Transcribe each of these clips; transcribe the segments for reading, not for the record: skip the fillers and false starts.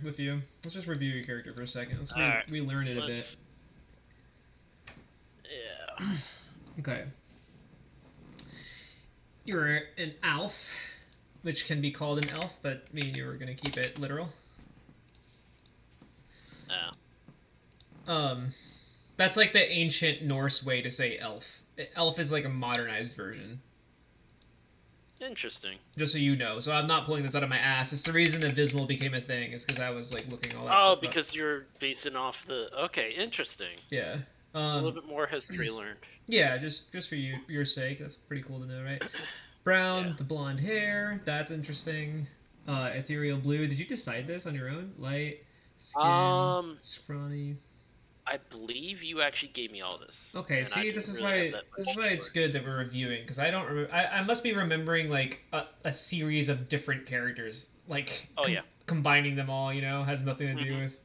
with you. Let's just review your character for a second. Let's Alright, relearn it a bit. let's... Yeah. Okay. You're an elf, which can be called an elf, but me and you were gonna keep it literal. Oh. Um, that's like the ancient Norse way to say elf. Elf is like a modernized version. Interesting. Just so you know. So I'm not pulling this out of my ass. It's the reason Abysmal became a thing is because I was like looking all that Oh, stuff up. because you're basing off the... Okay, interesting. Yeah. A little bit more history learned. Yeah, just for your sake. That's pretty cool to know, right? Brown, Yeah. the blonde hair. That's interesting. Ethereal blue. Did you decide this on your own? Light, skin, Um, scrawny. I believe you actually gave me all this. Okay, And I see, didn't really have that this is much why it's good choice. that we're reviewing because I don't remember. I must be remembering like a series of different characters, like Oh, yeah. combining them all. You know, has nothing to do Mm-hmm. with.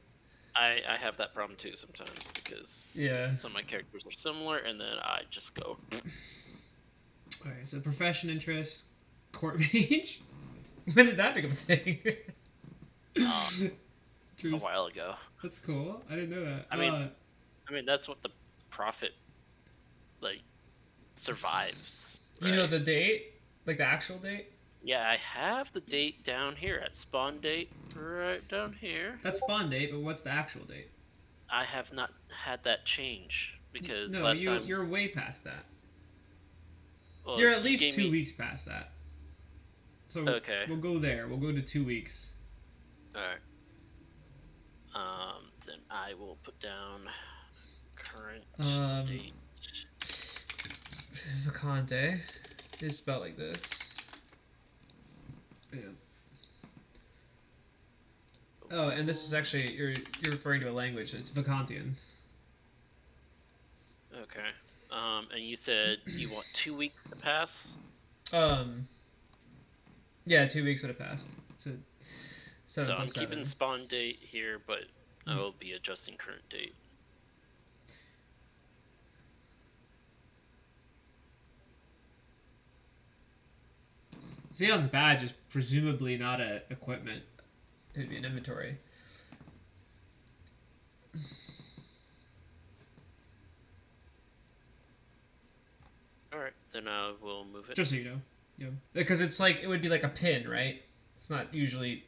I have that problem too sometimes because Yeah. some of my characters are similar, and then I just go... All right. So profession, interest, court mage. When did that become a thing? A while ago. That's cool. I didn't know that. I mean that's what the prophet like survives. You know Right? the date, like the actual date. Yeah, I have the date down here at spawn date right down here. That's spawn date, but what's the actual date? I have not had that change because No, last time you're way past that. well, You're at you least gave 2 weeks past that. So Okay. we'll go there. We'll go to 2 weeks. All right. Then I will put down current date. Vacante is spelled like this. Yeah. Oh, and this is actually you're referring to a language. It's Vacantian. Okay. And you said you want 2 weeks to pass. Um, yeah, 2 weeks would have passed. So So 7 I'm plus keeping 7. spawn date here, but I will be adjusting current date. Xeon's badge is presumably not a equipment. It would be an inventory. All right, then I will move it. Just so you know. Yeah. Because it's like it would be like a pin, right? It's not usually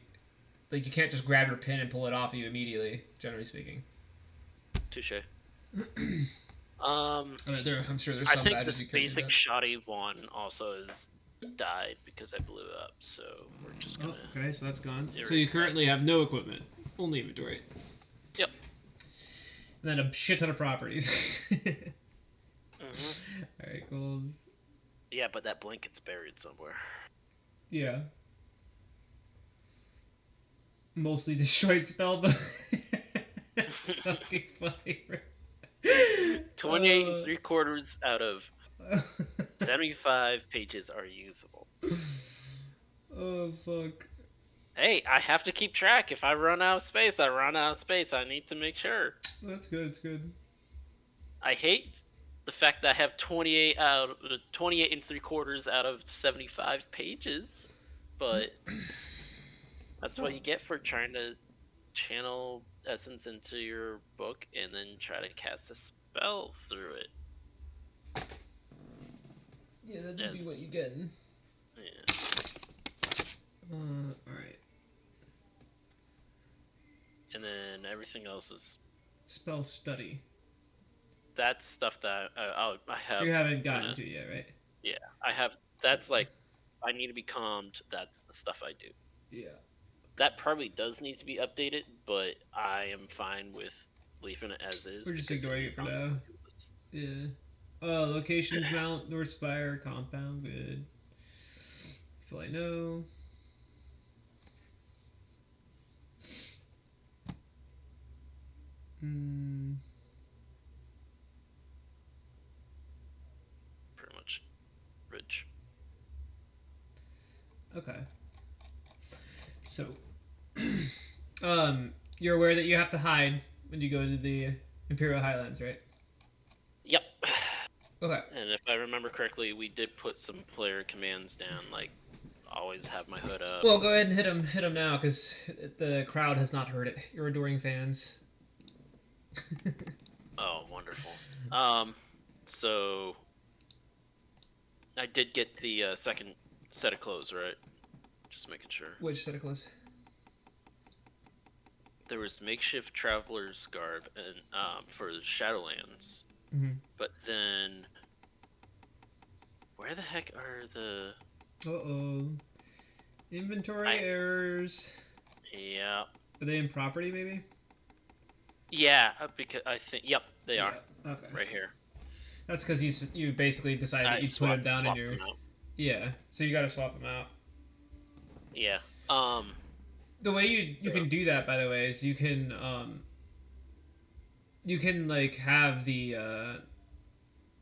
like you can't just grab your pin and pull it off you immediately, generally speaking. Touche. I mean, I'm sure there's I some think badges this you couldn't do basic that. shoddy one also is died because I blew up. So we're just gonna. Oh, okay, so that's gone. So erase you that. currently have no equipment, only inventory, Yep. and then a shit ton of properties. Mm-hmm. All right, goals. Yeah, but that blanket's buried somewhere. Yeah. Mostly destroyed spell, but it's fucking funny. 28 and 3/4 out of Uh, 75 pages are usable. oh fuck. Hey, I have to keep track. If I run out of space, I run out of space. I need to make sure. That's good. It's good. I hate the fact that I have 28 and 3/4 out of 75 pages, but that's what you get for trying to channel essence into your book and then try to cast a spell through it. Yeah, that'd Yes. be what you're getting. Yeah. All right. And then everything else is Spell study. that's stuff that I have. You haven't gotten to yet, right? Yeah, I have. That's like I need to be calmed. That's the stuff I do. Yeah. That probably does need to be updated, but I am fine with leaving it as is. We're just because ignoring it is for on now. my to-do list. Yeah. Locations Mount, North Spire, Compound, good. Feel I know. Hmm. Pretty much, Ridge. Okay. So, you're aware that you have to hide when you go to the Imperial Highlands, right? Yep. Okay. And if I remember correctly, we did put some player commands down, like always have my hood up. Well, go ahead and hit him now, because the crowd has not heard it. Your adoring fans. Oh, wonderful. So I did get the second set of clothes, right? Just making sure. Which set of clothes? There was makeshift traveler's garb and for the Shadowlands, but then where the heck are the? Inventory errors. Yeah. Are they in property, maybe? Yeah, because I think. Yep, they are. Okay. Right here. That's because you basically decided that you put them down in your. Yeah. So you got to swap them out. Yeah. The way you can do that, by the way, is you can like have the.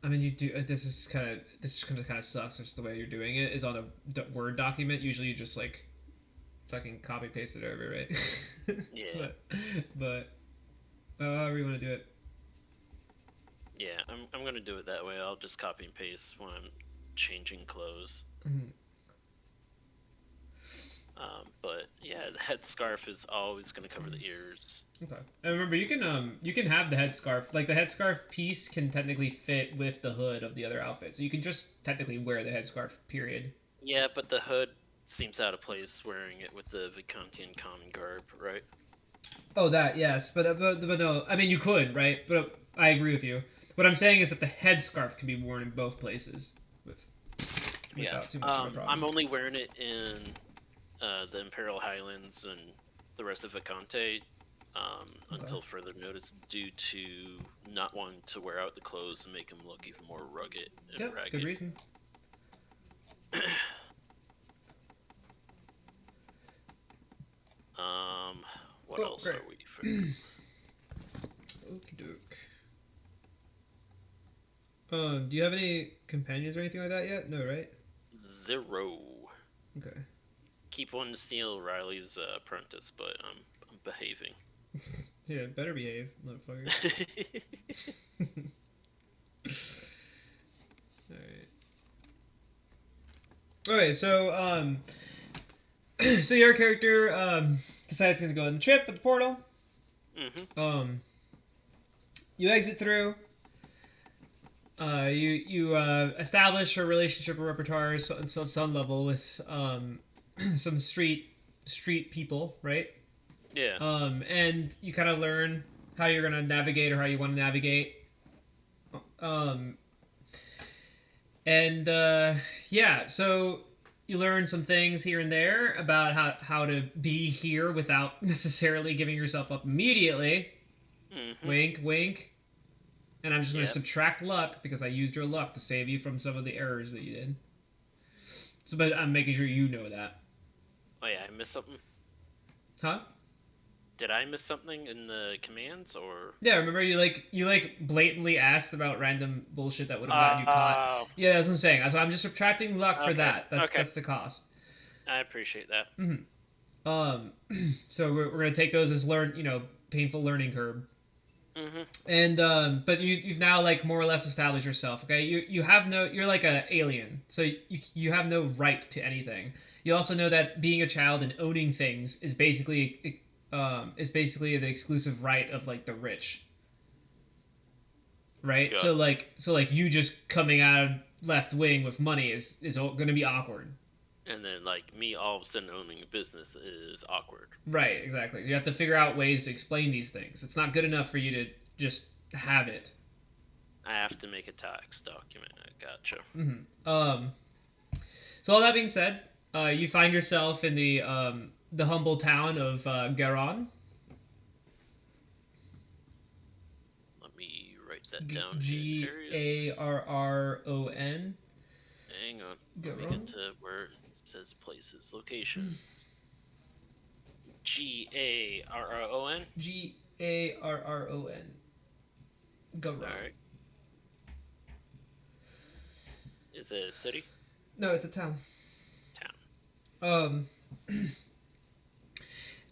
I mean, you do. This just kind of sucks. Just the way you're doing it is on a Word document. Usually, you just like fucking copy paste it over, right? Yeah. but however you want to do it. Yeah, I'm gonna do it that way. I'll just copy and paste when I'm changing clothes. But yeah, the headscarf is always gonna cover the ears. Okay. And remember, you can have the headscarf. Like the headscarf piece can technically fit with the hood of the other outfit, so you can just technically wear the headscarf. Period. Yeah, but the hood seems out of place wearing it with the Vikantian common garb, right? Oh, that yes, but no. I mean, you could, right? But I agree with you. What I'm saying is that the headscarf can be worn in both places without too much of a problem. I'm only wearing it in the Imperial Highlands and the rest of Vicante until further notice, due to not wanting to wear out the clothes and make them look even more rugged and ragged. Good reason. What else are we for? Okie doke. Do you have any companions or anything like that yet? No, right? 0. Okay. Keep wanting to steal Riley's apprentice, but I'm behaving. Yeah, better behave, motherfucker. Alright. Okay, so, so your character, decides he's gonna go on the trip with the portal. You exit through. You establish a relationship or repertoire of some level with, some street people, right? Yeah. And you kind of learn how you're gonna navigate or how you want to navigate. Yeah, so you learn some things here and there about how to be here without necessarily giving yourself up immediately. Wink, wink. And I'm just going to subtract luck because I used your luck to save you from some of the errors that you did. So, but I'm making sure you know that. Oh yeah, I missed something. Huh? Did I miss something in the commands, or? Yeah, remember you blatantly asked about random bullshit that would have gotten you caught. Yeah, that's what I'm saying. So I'm just subtracting luck for that. That's the cost. I appreciate that. So we're gonna take those as painful learning curve. And but you've now like more or less established yourself. Okay, you're like an alien, so you have no right to anything. You also know that being a child and owning things is basically the exclusive right of like the rich, right? Yeah. So like you just coming out of left wing with money is going to be awkward. And then like me all of a sudden owning a business is awkward. Right, exactly. You have to figure out ways to explain these things. It's not good enough for you to just have it. I have to make a tax document. I gotcha. So all that being said, you find yourself in the humble town of Garon. Let me write that down. Garron. Hang on. Let me get to where it says places. Location. Garron. Garron. Garon. Alright. Is it a city? No, it's a town.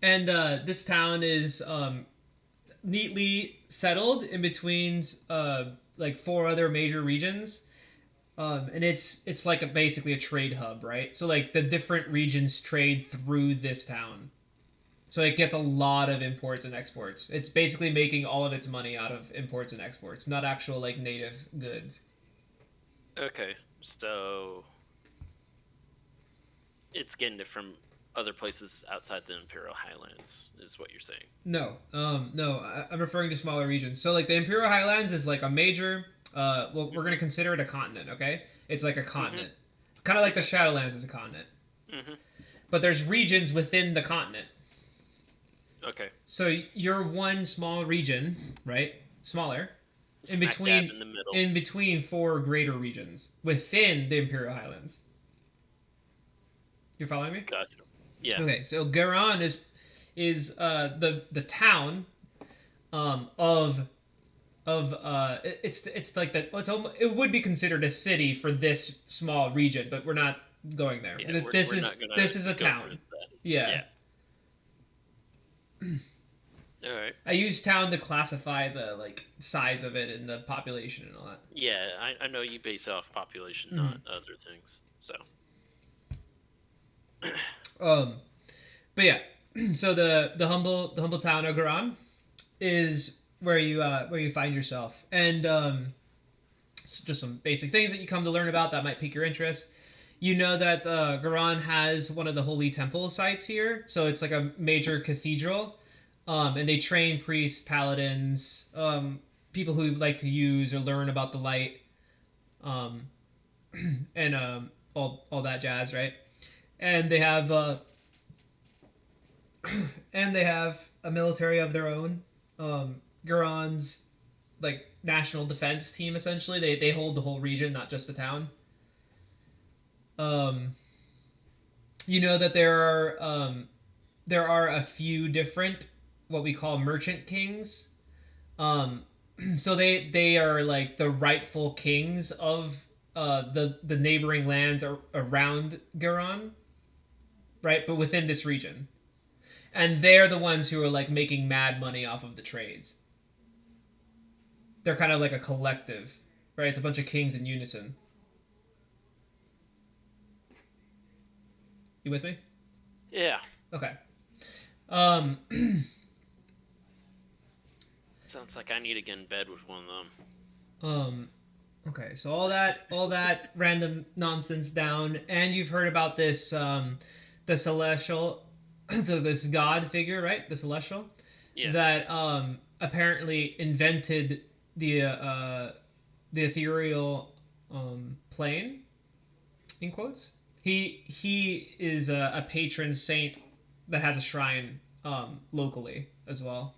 And this town is neatly settled in between like 4 other major regions, And it's like basically a trade hub, right? So like the different regions trade through this town. So it gets a lot of imports and exports. It's basically making all of its money out of imports and exports, not actual like native goods. Okay, so it's getting it from other places outside the Imperial Highlands, is what you're saying. No. I'm referring to smaller regions. So like the Imperial Highlands is like a major. Well, we're gonna consider it a continent. Okay, it's like a continent, kind of like the Shadowlands is a continent. But there's regions within the continent. Okay. So you're one small region, right? Smaller, in Smack dab between in the middle. in between four greater regions within the Imperial Highlands. You're following me? Gotcha. Yeah. Okay, so Garan is the town of it's like that. It would be considered a city for this small region, but we're not going there. Yeah, This is a town. Yeah. All right. I use town to classify the like size of it and the population and all that. Yeah, I know you base off population, not other things. So. But yeah, so the humble town of Garan is where you find yourself, and just some basic things that you come to learn about that might pique your interest. You know that Garan has one of the holy temple sites here, so it's like a major cathedral, and they train priests, paladins, people who like to use or learn about the light, and all that jazz, right? And they have a military of their own. Garon's like national defense team essentially. They hold the whole region, not just the town. You know that there are a few different what we call merchant kings. So they are like the rightful kings of the neighboring lands around Garon, right? But within this region, and they're the ones who are like making mad money off of the trades. They're kind of like a collective, right? It's a bunch of kings in unison. You with me? Yeah. Okay. Sounds like I need to get in bed with one of them. Okay, so all that random nonsense down, and you've heard about this the celestial, so this god figure, right? The celestial, that apparently invented the ethereal plane, in quotes. He is a patron saint that has a shrine locally as well.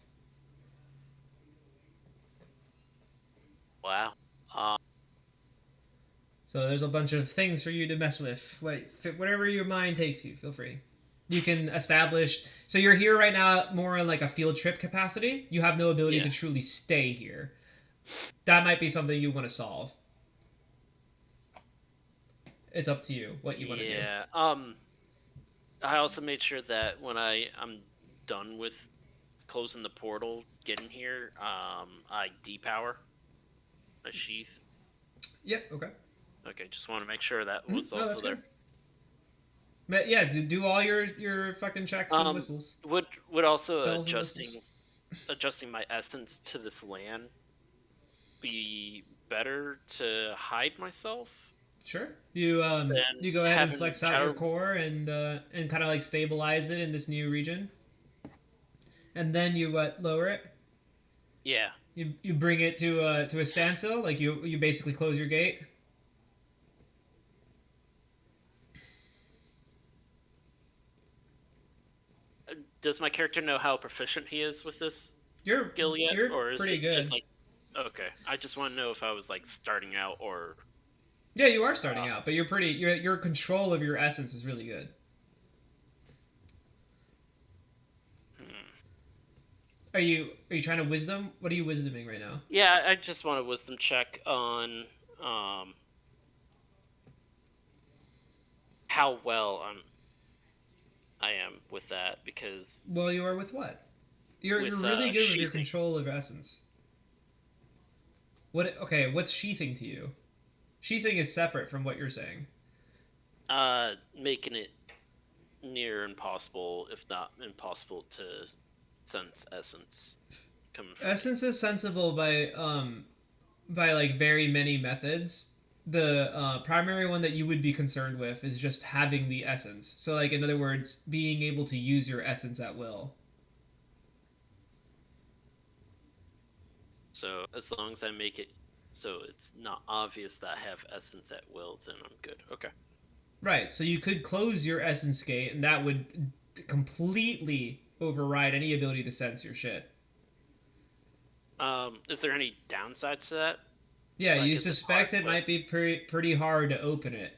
Wow. So there's a bunch of things for you to mess with. Whatever your mind takes you, feel free. You can establish. So you're here right now more in like a field trip capacity. You have no ability to truly stay here. That might be something you want to solve. It's up to you what you want to do. Yeah. I also made sure that when I'm done with closing the portal, getting here, I depower a sheath. Yep. Okay. Okay. Just want to make sure that was also there. Good. But yeah, do all your fucking checks and whistles. Would also adjusting my essence to this land be better to hide myself? Sure. You go ahead and flex out your core and kind of like stabilize it in this new region. And then you lower it? Yeah. You bring it to a standstill, like you basically close your gate. Does my character know how proficient he is with this skill yet? You're or is pretty it good. Just like, okay, I just want to know if I was like starting out or. Yeah, you are starting out, but your control of your essence is really good. Are you trying to wisdom? What are you wisdoming right now? Yeah, I just want a wisdom check on how well I am with that, because. Well, you are with what? You're really good with your control of essence. What? Okay, what's sheathing to you? Sheathing is separate from what you're saying. Making it near impossible, if not impossible, to sense essence coming from me. Essence is sensible by like very many methods. The primary one that you would be concerned with is just having the essence. So, like in other words, being able to use your essence at will. So as long as I make it so it's not obvious that I have essence at will, then I'm good. Okay. Right. So you could close your essence gate, and that would completely override any ability to sense your shit. Is there any downsides to that? Yeah, Like, you is it suspect hard? it might be pretty hard to open it.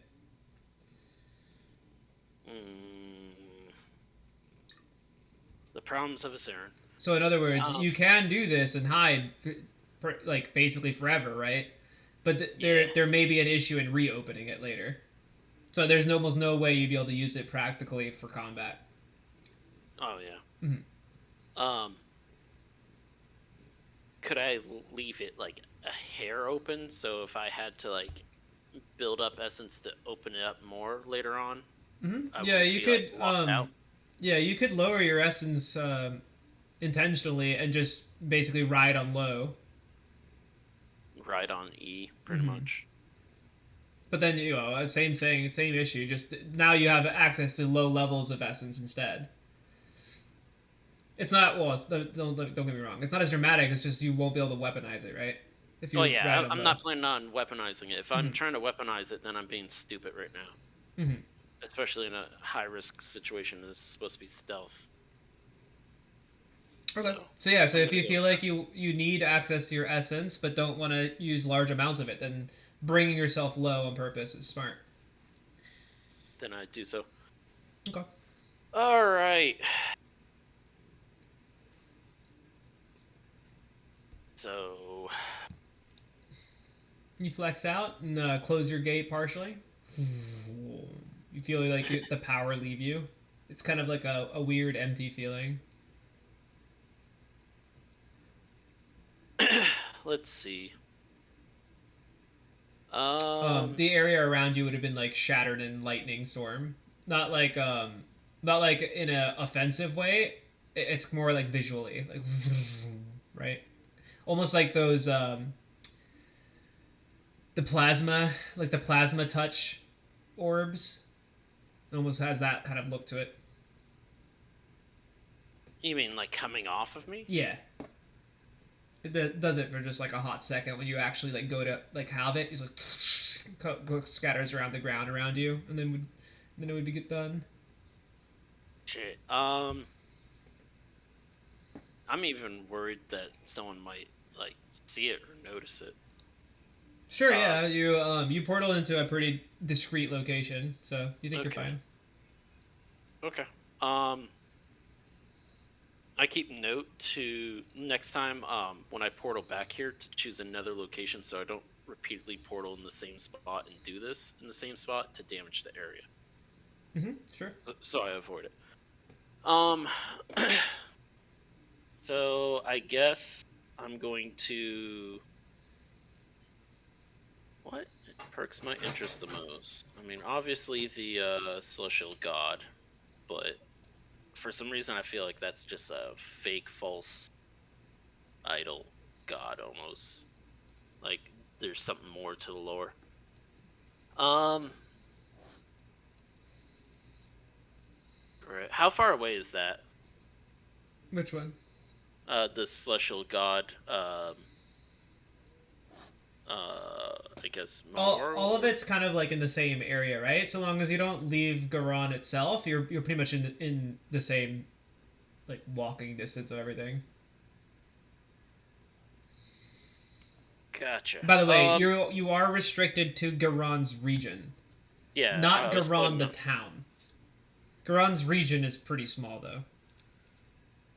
Mm, the problems of a Saren. So in other words, Um, you can do this and hide, like basically forever, right? But yeah. there may be an issue in reopening it later. So there's almost no way you'd be able to use it practically for combat. Oh yeah. Mm-hmm. Um, could I leave it like a hair open? So if I had to like build up essence to open it up more later on, Mm-hmm. I Yeah, wouldn't you be like could. locked out. Yeah, you could lower your essence intentionally and just basically ride on low. Right on E, pretty Mm-hmm. much. But then same thing, same issue. Just now you have access to low levels of essence instead. It's not well. Don't get me wrong. It's not as dramatic. It's just you won't be able to weaponize it, right? If Oh you ride yeah, on I'm low. not planning on weaponizing it. If I'm Mm-hmm. trying to weaponize it, then I'm being stupid right now. Mm-hmm. Especially in a high risk situation. This is supposed to be stealth. Okay. So So yeah. So I'm if gonna you go feel with like that. you need access to your essence but don't want to use large amounts of it, then bringing yourself low on purpose is smart. Then I do so. Okay. All right. So You flex out and close your gate partially. You feel like the power leave you. It's kind of like a weird empty feeling. let's see. Um, The area around you would have been like shattered in lightning storm. Not like not like in a offensive way. It's more like visually, like right, almost like those the plasma, like the plasma touch orbs. It almost has that kind of look to it. you mean like coming off of me? Yeah, it does it for just like a hot second when you actually like go to like have it. It's like scatters around the ground around you, and then it would be get done. Shit. I'm even worried that someone might like see it or notice it. Sure, Uh, yeah, you portal into a pretty discreet location, so you think you're okay. fine. Okay. Um, I keep note to next time when I portal back here to choose another location so I don't repeatedly portal in the same spot and do this in the same spot to damage the area. Sure. So I avoid it. Um, so I guess I'm going to what perks my interest the most? I mean, obviously the celestial god, but for some reason I feel like that's just a fake, false idol god almost. Like there's something more to the lore. Um, right. How far away is that? Which one? The celestial god. I guess All of memorial. it's kind of like in the same area, right? So long as you don't leave Garon itself, you're pretty much in the same like walking distance of everything. Gotcha. By the way, you are restricted to Garon's region, Yeah, not I was Garon planning the on. town. Garon's region is pretty small though.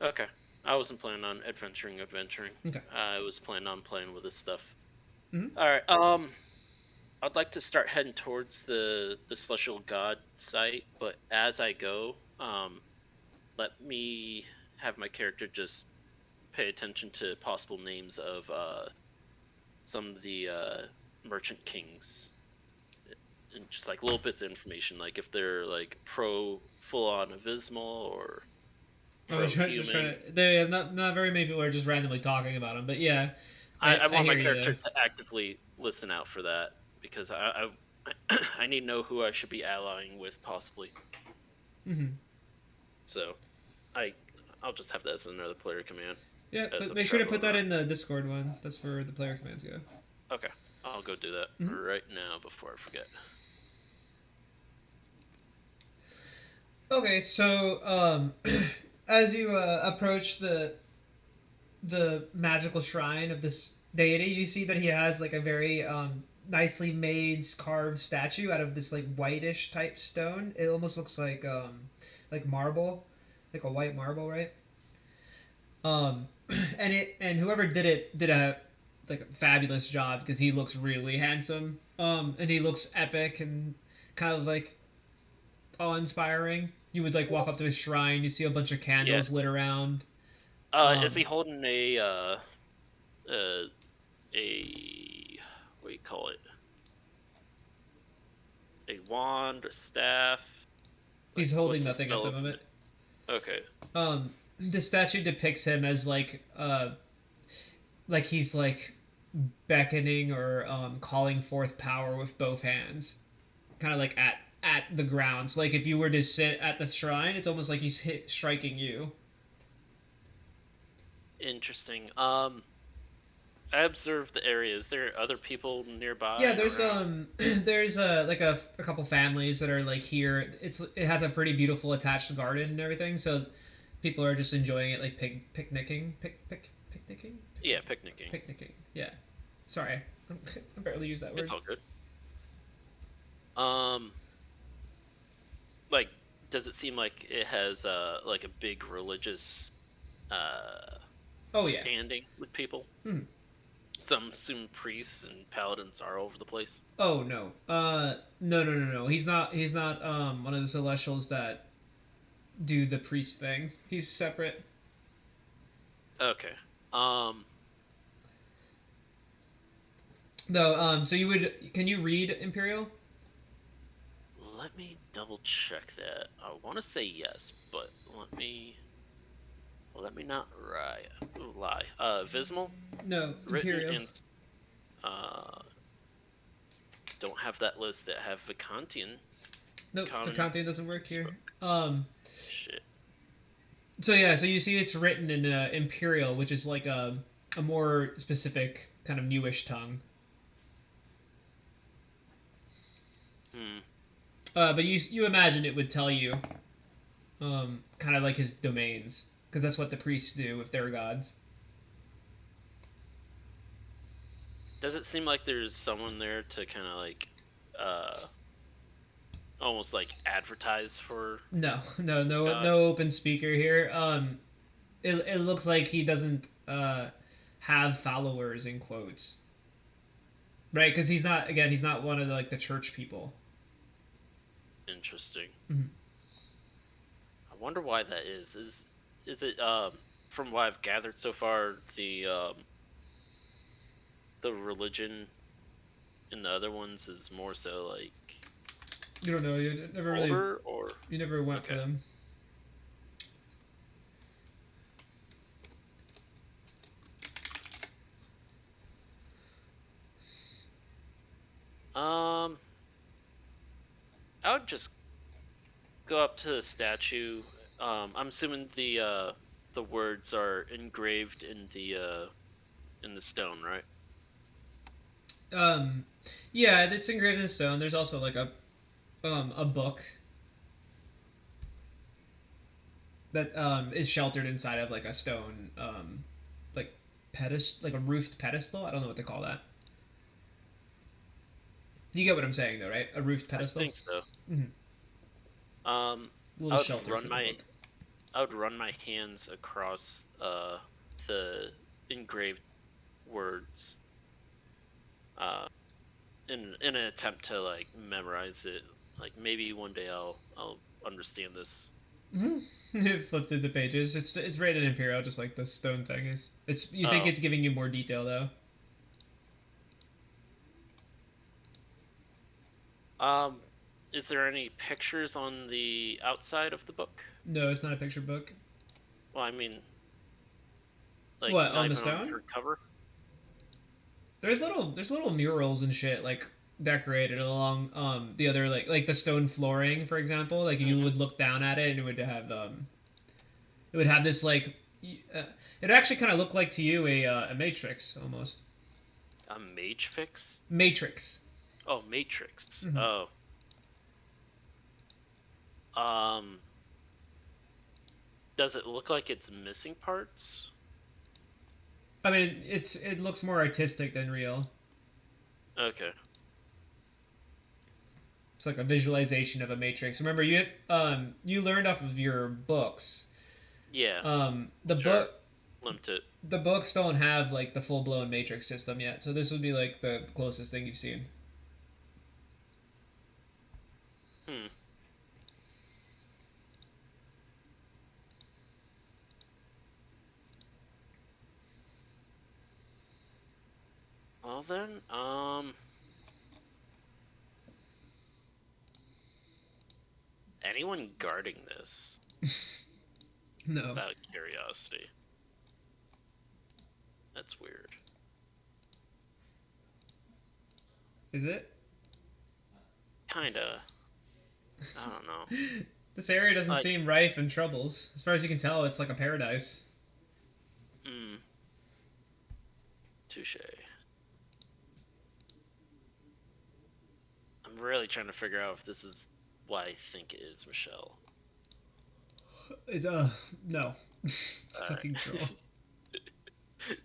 Okay, I wasn't planning on adventuring. Okay. I was planning on playing with this stuff. Mm-hmm. All right. I'd like to start heading towards the celestial god site, but as I go, let me have my character just pay attention to possible names of some of the merchant kings and just like little bits of information, like if they're like pro full on abysmal or I pro was just trying human. to. They have not very many people are just randomly talking about him, but yeah, I I want my hear you character there. to actively listen out for that because I need to know who I should be allying with possibly. Hmm. So I I'll just have that as another player command Yeah, as but I'm make sure to traveling put that around. in the Discord one. That's where the player commands go. Okay, I'll go do that Hmm. right now before I forget. Okay, so as you approach the magical shrine of this deity, you see that he has like a very nicely made carved statue out of this like whitish type stone. It almost looks like marble, like a white marble, right? Um, and whoever did it did a like a fabulous job because he looks really handsome. And he looks epic and kind of like awe-inspiring. You would like walk up to his shrine, you see a bunch of Yeah. candles lit around. Is he Um, holding uh a what do you call it? A wand, a staff? Like he's holding what's his nothing at spell the of? moment. Okay. The statue depicts him as like he's like beckoning or calling forth power with both hands, kind of like at the ground. So like if you were to sit at the shrine, it's almost like striking you. Interesting. I observed the area. Is there other people Yeah, nearby there's around? there's like a couple families that are like here. It has a pretty beautiful attached garden and everything, so people are just enjoying it, like picnicking, picnicking, Yeah, picnicking. picnicking. Yeah, sorry, I barely use that It's word. all good. Um, like, does it seem like it has like a big religious uh Oh yeah. standing with people? Hmm. Some assume priests and paladins are all over the place. Oh no. No. He's not one of the celestials that do the priest thing. He's separate. Okay. Um, No. So you would can you read Imperial? let me double check that. I want to say yes, but let me not lie. Vismal, No, written Imperial. in uh don't have that list that have Vacantian Nope, the common content doesn't work here. spoke. Shit. So yeah, so you see it's written in Imperial, which is like a more specific kind of newish tongue. Hmm. But you imagine it would tell you kind of like his domains because that's what the priests do if they're gods. Does it seem like there's someone there to kind of like uh almost like advertise for No, his god? no open speaker here. It looks like he doesn't have followers in quotes, right? Because he's not one of the, like the church people. Interesting. Mhm. I wonder why that is. Is it from what I've gathered so far the religion in the other ones is more so like You don't know. You never really. older or You never went for okay. them. Um, I would just go up to the statue. I'm assuming the words are engraved in the stone, right? Um, yeah, it's engraved in stone. There's also like a book that is sheltered inside of like a stone like pedestal, like a roofed pedestal. I don't know what they call that. You get what I'm saying though, right? A roofed I pedestal. think so. Mm-hmm. A Little shelter for the book. I would run my hands across the engraved words uh in an attempt to like memorize it. Like maybe one day I'll understand this. Mm-hmm. Flip through the pages. It's rated Imperial, just like the stone thing is. It's you think Oh, it's giving you more detail though. Um, is there any pictures on the outside of the book? No, it's not a picture book. Well, I mean, like What, not on the even on the stone? front cover. There's little murals and shit like decorated along the other like the stone flooring, for example. Like you Mm-hmm. would look down at it and it would have this like it actually kind of looked like to you a matrix almost. A mage fix? Matrix. Oh, matrix. Mm-hmm. Oh. Um, does it look like it's missing parts? I mean, it looks more artistic than real. Okay. It's like a visualization of a matrix. Remember, you learned off of your books. Yeah. The Which are book limited. the books don't have like the full blown matrix system yet, so this would be like the closest thing you've seen. Hmm. Well then, anyone guarding this? No, Just out of curiosity. That's weird. is it? Kinda. I don't know. This area doesn't Like, seem rife in troubles. As far as you can tell, it's like a paradise. hmm. Touche. I'm really trying to figure out if this is what I think it is, Michelle. It no, Alright. fucking troll.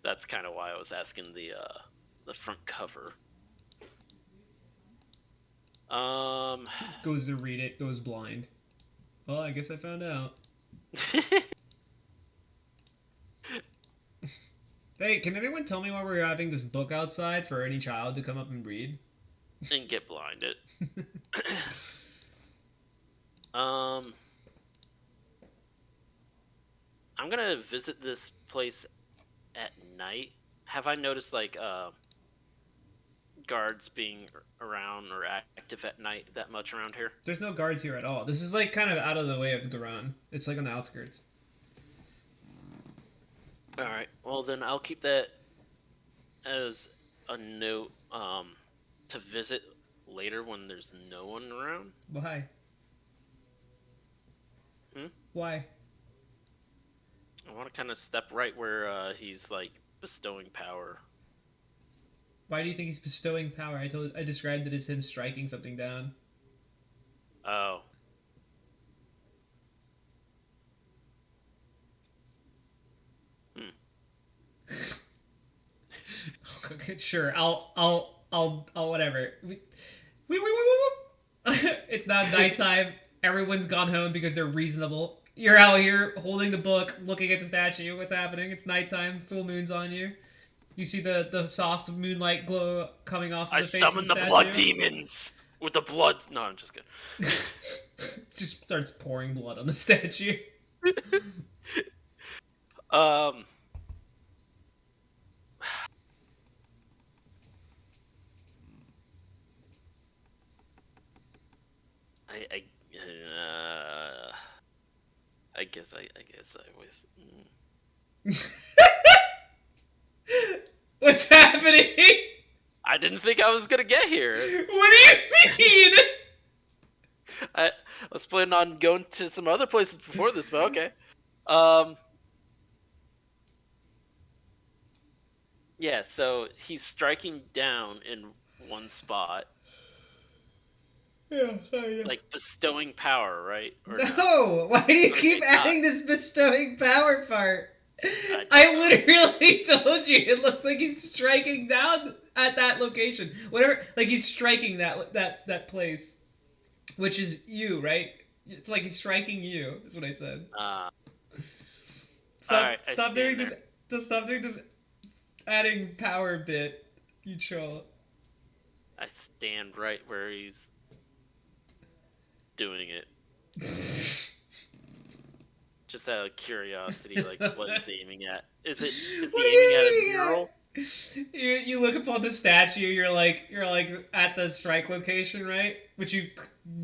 That's kind of why I was asking the front cover. Um. Goes to read it, goes blind. Well, I guess I found out. Hey, can anyone tell me why we're having this book outside for any child to come up and read? And get blinded. um. I'm gonna visit this place at night. Have I noticed like guards being around or active at night that much around here? There's no guards here at all. This is like kind of out of the way of Garan. It's like on the outskirts. All right. Well, then I'll keep that as a note to visit later when there's no one around. Why? Hmm? Why? I want to kind of step right where he's like bestowing power. Why do you think he's bestowing power? I described it as him striking something down. Oh. Hmm. Okay, sure. I'll whatever. It's now nighttime. Everyone's gone home because they're reasonable. You're out here holding the book, looking at the statue. What's happening? It's nighttime. Full moon's on you. You see the soft moonlight glow coming off of I the face of summon the the statue. blood demons with the blood. No, I'm just kidding. Just starts pouring blood on the statue. um. I I guess I was. What's happening? I didn't think I was gonna get here. What do you mean? I was planning on going to some other places before this, but okay. Um. Yeah, so he's striking down in one spot, Yeah, yeah. like bestowing power, right? Or No! Why do you Okay, keep not. adding this bestowing power part? I I literally told you it looks like he's striking down at that location. Whatever, like he's striking that place, which is you, right? It's like he's striking you. Is what I said. Stop! Alright, I Stop doing stand this. Just stop doing this. Adding power bit. You troll. I stand right where he's doing it. Just out of curiosity, like what he's aiming at. Is he What are you aiming at a aiming at? mural? You look upon the statue. You're like at the strike location, right? Which you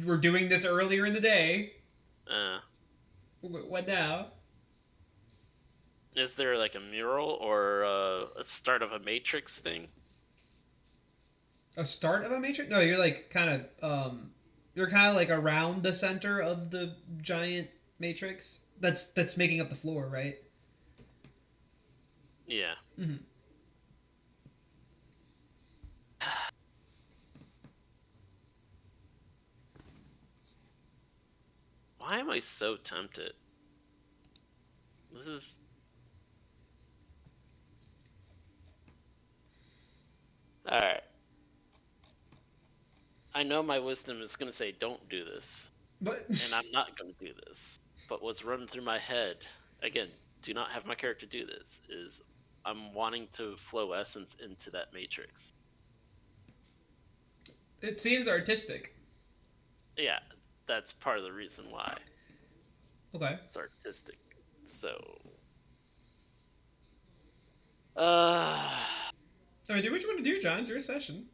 were doing this earlier in the day. Uh, What now? is there like a mural or a start of a Matrix thing? A start of a matrix? No, you're like kind of you're kind of like around the center of the giant matrix that's making up the floor, right? Yeah. Mm-hmm. Why am I so tempted? This is. Alright. I know my wisdom is going to say don't do this, But and I'm not going to do this. But what's running through my head, again, do not have my character do this, is I'm wanting to flow essence into that matrix. it seems artistic. Yeah, that's part of the reason why Okay. it's artistic. So, uh, I mean, do what you want to do, John. It's your session.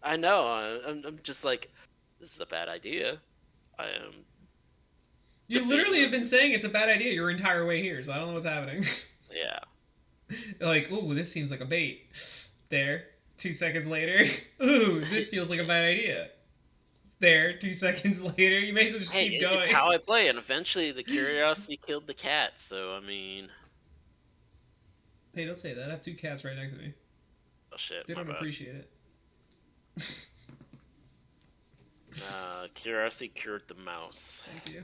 I know. I'm just like, this is a bad idea. I am You debating literally have on. been saying it's a bad idea your entire way here, so I don't know what's happening. Yeah. You're like, ooh, this seems like a bait. There. 2 seconds later. Ooh, this feels like a bad idea. There. 2 seconds later. You may as well just Hey, keep it's going. how I play, and eventually the curiosity killed the cat. So I mean, Hey, don't say that. I have two cats right next to me. oh shit, They my don't bad. appreciate it. Curiosity cured the mouse. Thank you.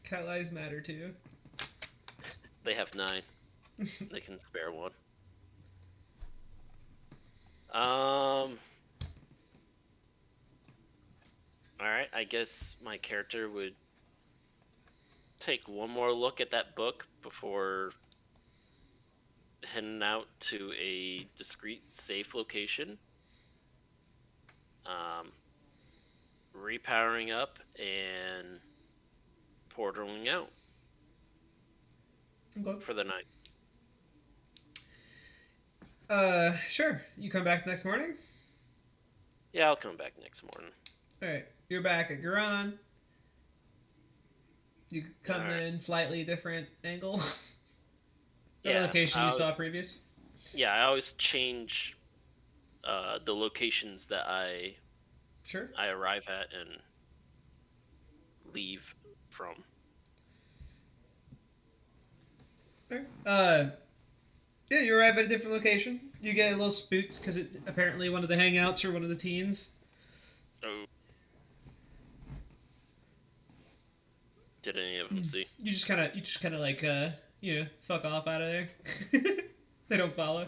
Cat lives matter too. They have 9. They can spare one. Alright, I guess my character would take one more look at that book before heading out to a discreet, safe location. Repowering up and portaling out Okay. for the night. Sure. You come back next morning? Yeah, I'll come back next morning. Alright. You're back at Garan. You come Alright. in slightly different angle. The Yeah, location you saw previous. Yeah, I always change the locations that Sure. I arrive at and leave from. Alright. Yeah, you arrive at a different location. You get a little spooked because it's apparently one of the hangouts for one of the teens. Oh. Did any of them see? You just kind of like fuck off out of there. They don't follow.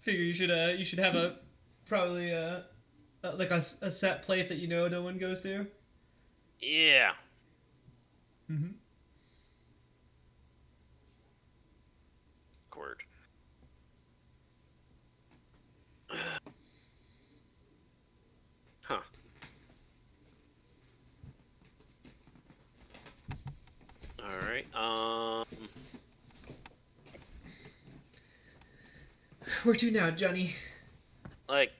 Figure you should have a probably like a set place that no one goes to. Yeah. Mm-hmm. Word. Huh. Alright, Where to now, Johnny? like,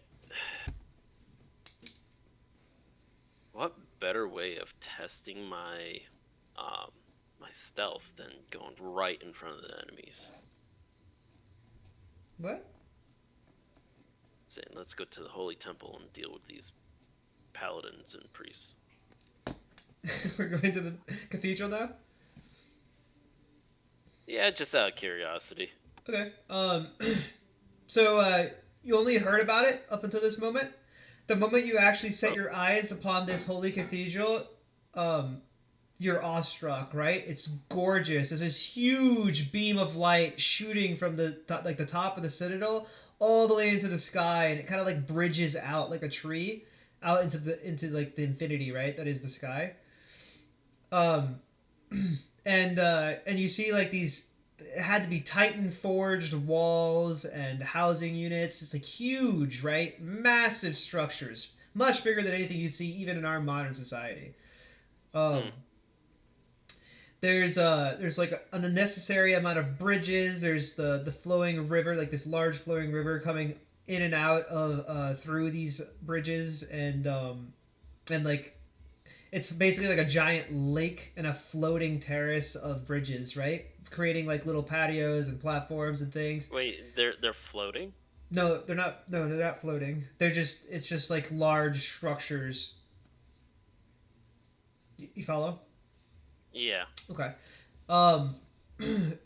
what better way of testing my, my stealth than going right in front of the enemies? What? Saying, let's go to the Holy Temple and deal with these paladins and priests. We're going to the cathedral now? Yeah, just out of curiosity. Okay. So you only heard about it up until this moment. The moment you actually set your eyes upon this holy cathedral, you're awestruck, right? It's gorgeous. There's this huge beam of light shooting from the top of the citadel all the way into the sky, and it kind of like bridges out like a tree out into like the infinity, right? That is the sky. And you see like these. It had to be Titan forged walls and housing units. It's like huge, right? Massive structures, much bigger than anything you'd see even in our modern society. there's like an unnecessary amount of bridges. There's the flowing river, like this large flowing river coming in and out of through these bridges, and like it's basically like a giant lake and a floating terrace of bridges, right? Creating like little patios and platforms and things. Wait, they're floating? No, they're not. No, they're not floating. They're just. It's just like large structures. You follow? Yeah. Okay. Um,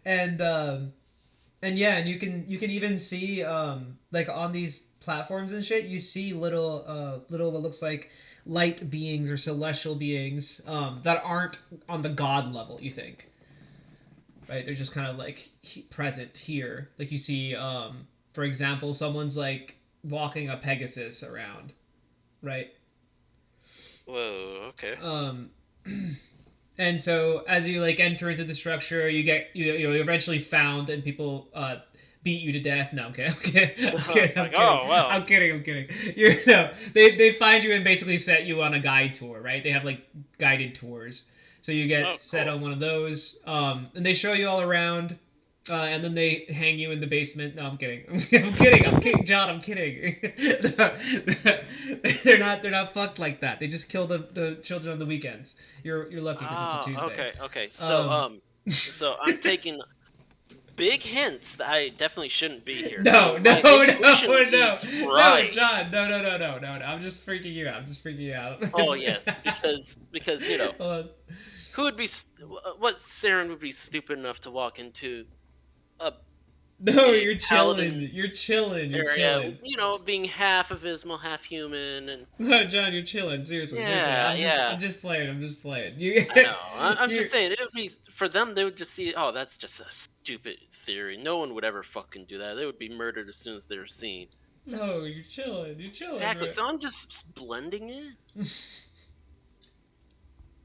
and and yeah, and you can even see like on these platforms and shit, you see little what looks like light beings or celestial beings that aren't on the god level. You think, right? They're just kind of like present here. Like you see, for example, someone's like walking a Pegasus around, right? Whoa. Okay. And so as you like enter into the structure, you eventually found, and people beat you to death. No, I'm kidding. I'm kidding. I'm kidding. I'm Like, kidding. oh wow. I'm kidding. I'm kidding. You're no. They find you and basically set you on a guide tour, right? They have like guided tours, so you get Oh, set cool. on one of those, and they show you all around. And then they hang you in the basement. No, I'm kidding. I'm kidding. I'm kidding, John. I'm kidding. They're not fucked like that. They just kill the children on the weekends. You're lucky because it's a Ah, Tuesday. okay, okay. So, Um, so I'm taking big hints that I definitely shouldn't be here. no, So no, my no, intuition no, is no, right. John. No, no, no, no, no, no. I'm just freaking you out. I'm just freaking you out. Oh yes, because Hold on. who would be what Saren would be stupid enough to walk into a No, big you're chilling. paladin You're chilling. You're area, chilling. being half abysmal, half human, and No, John, you're chilling. Seriously, seriously. yeah, yeah. I'm just playing. I'm just playing. You, I know. I'm you just saying, it would be for them. They would just see, oh, that's just a stupid theory. No one would ever fucking do that. They would be murdered as soon as they were seen. No, you're chilling. You're chilling, Exactly. bro. So I'm just blending in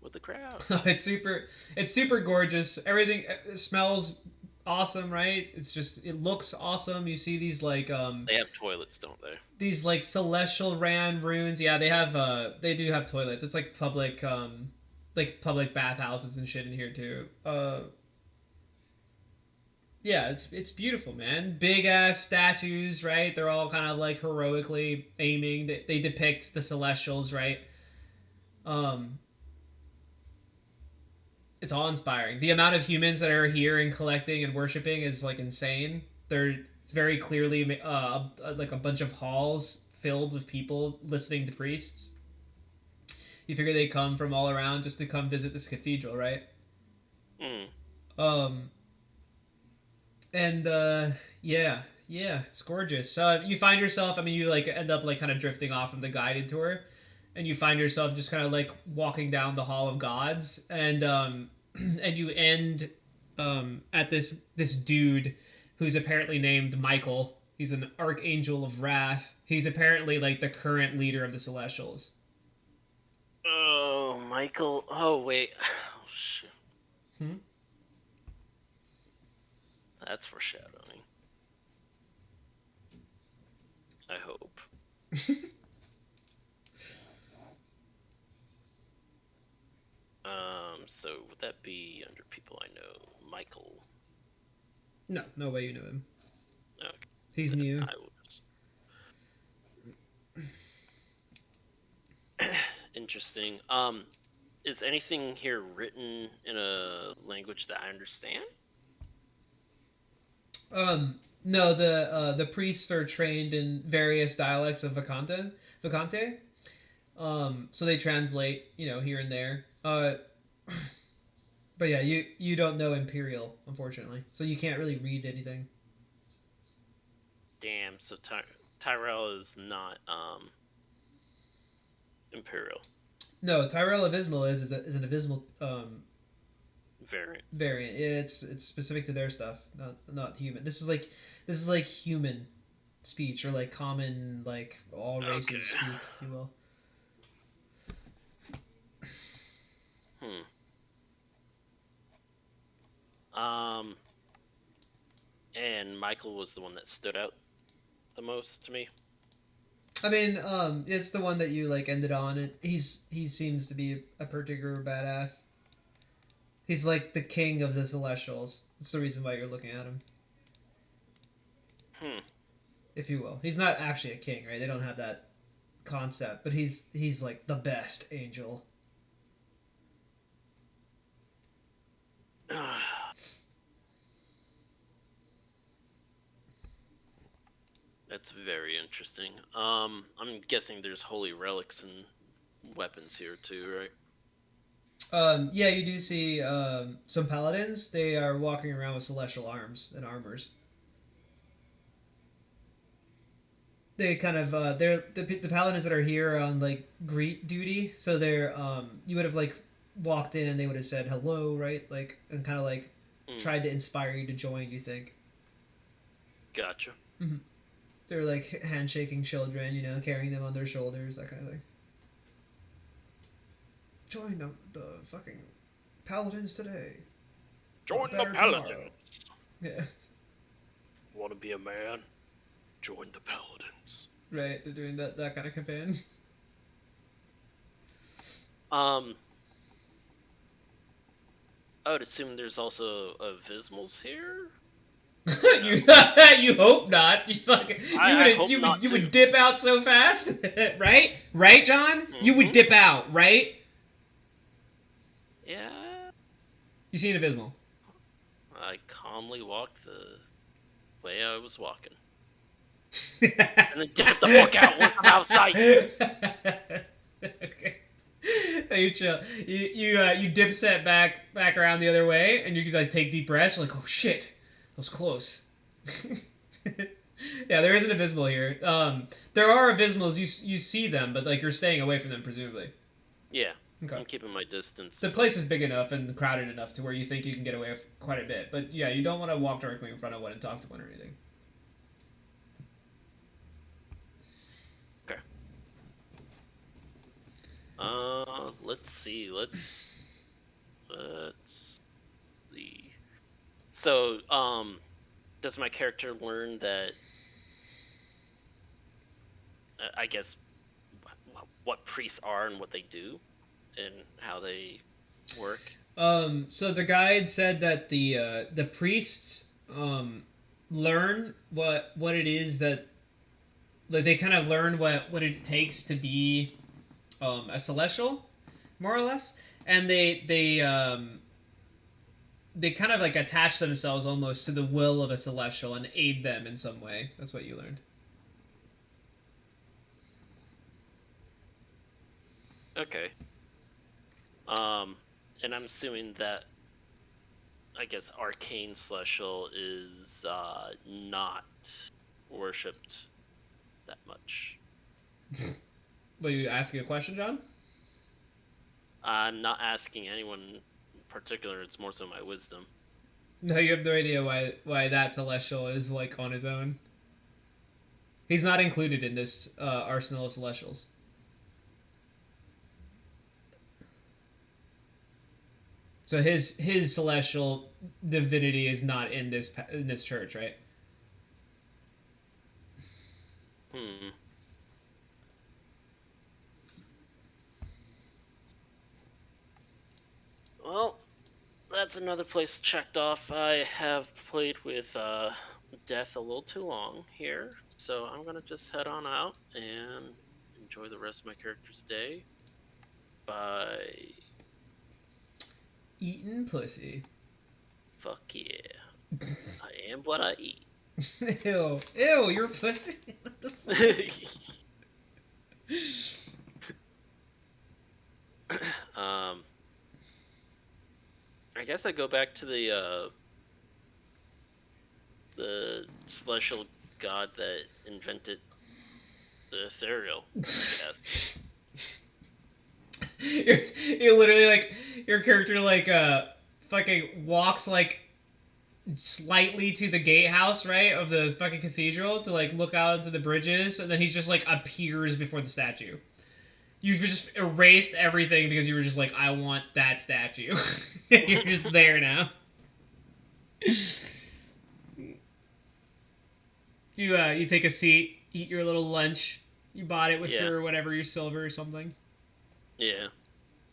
with the crowd. It's super gorgeous. Everything smells awesome, right? It looks awesome. You see They have toilets, don't they? these like celestial ran runes. Yeah, they do have toilets. It's like public bathhouses and shit in here too. Yeah, it's beautiful, man. Big ass statues, right? They're all kind of like heroically aiming. They depict the celestials, right? Um, it's all inspiring. The amount of humans that are here and collecting and worshiping is like insane. It's very clearly like a bunch of halls filled with people listening to priests. You figure they come from all around just to come visit this cathedral, right? Mm. Um, and yeah, yeah, it's gorgeous. You find yourself. I mean, you like end up like kind of drifting off from the guided tour, and you find yourself just kind of like walking down the Hall of Gods, and and you end at this dude who's apparently named Michael. He's an archangel of wrath. He's apparently like the current leader of the Celestials. Oh, Michael. Oh wait. Oh shit. Hmm? That's foreshadowing. I hope. So would that be under people I know? Michael. No, no way you know him. Okay. He's Then new. I will. Interesting. Is anything here written in a language that I understand? No, the priests are trained in various dialects of Vacante. So they translate, here and there. But yeah, you don't know Imperial, unfortunately, so you can't really read anything. Damn. So Tyrell is not Imperial No, Tyrell Abysmal is an Abysmal variant. variant. It's specific to their stuff, not human. This is like human speech, or like common, like all races Okay. speak, if you will. And Michael was the one that stood out the most to me. I mean, it's the one that you like ended on. He seems to be a particular badass. He's like the king of the Celestials. That's the reason why you're looking at him, Hmm. if you will. He's not actually a king, right? They don't have that concept, but he's like the best angel. That's very interesting. I'm guessing there's holy relics and weapons here too, right? Yeah, you do see some paladins. They are walking around with celestial arms and armors. They kind of they're the paladins that are here are on like greet duty. So they're you would have like walked in and they would have said hello, right? Like and kind of like tried to inspire you to join. You think? Gotcha. Mm-hmm. They're like handshaking children, you know, carrying them on their shoulders, that kind of thing. Join the fucking paladins today. Join the paladins. Yeah. Want to be a man? Join the paladins. Right, they're doing that kind of campaign. I would assume there's also abysmals here. You hope not. You would dip out so fast, right? Right, John? Mm-hmm. You would dip out, right? Yeah. You see an abysmal? I calmly walked the way I was walking, and then dip the fuck out once I'm outside. Okay. You chill. You dip set back around the other way, and you can like take deep breaths. You're like, oh shit, that was close. Yeah, there is an abysmal here. There are abysmals. You see them, but like you're staying away from them, presumably. Yeah. Okay. I'm keeping my distance. The place is big enough and crowded enough to where you think you can get away with quite a bit. But yeah, you don't want to walk directly in front of one and talk to one or anything. Okay. Let's see. Let's see. So, does my character learn that? I guess what priests are and what they do, and how they work. So the guide said that the priests learn what it is that, like, they kind of learn what it takes to be a celestial, more or less, and they kind of like attach themselves almost to the will of a celestial and aid them in some way. That's what you learned. Okay. And I'm assuming that, I guess, arcane celestial is not worshipped that much. Were you asking a question, John? I'm not asking anyone in particular. It's more so my wisdom. No, you have no idea why that celestial is like on his own. He's not included in this arsenal of celestials. So his celestial divinity is not in this church, right? Well, that's another place checked off. I have played with death a little too long here, so I'm gonna just head on out and enjoy the rest of my character's day by eating pussy. Fuck yeah. I am what I eat. Ew, you're pussy. What the fuck? I guess I go back to the celestial god that invented the ethereal, I guess. You're literally like, your character like fucking walks like slightly to the gatehouse, right, of the fucking cathedral to like look out into the bridges, and then he's just like appears before the statue. You've just erased everything because you were just like, I want that statue. You're just there now. You take a seat, eat your little lunch. You bought it with your whatever, your silver or something. Yeah.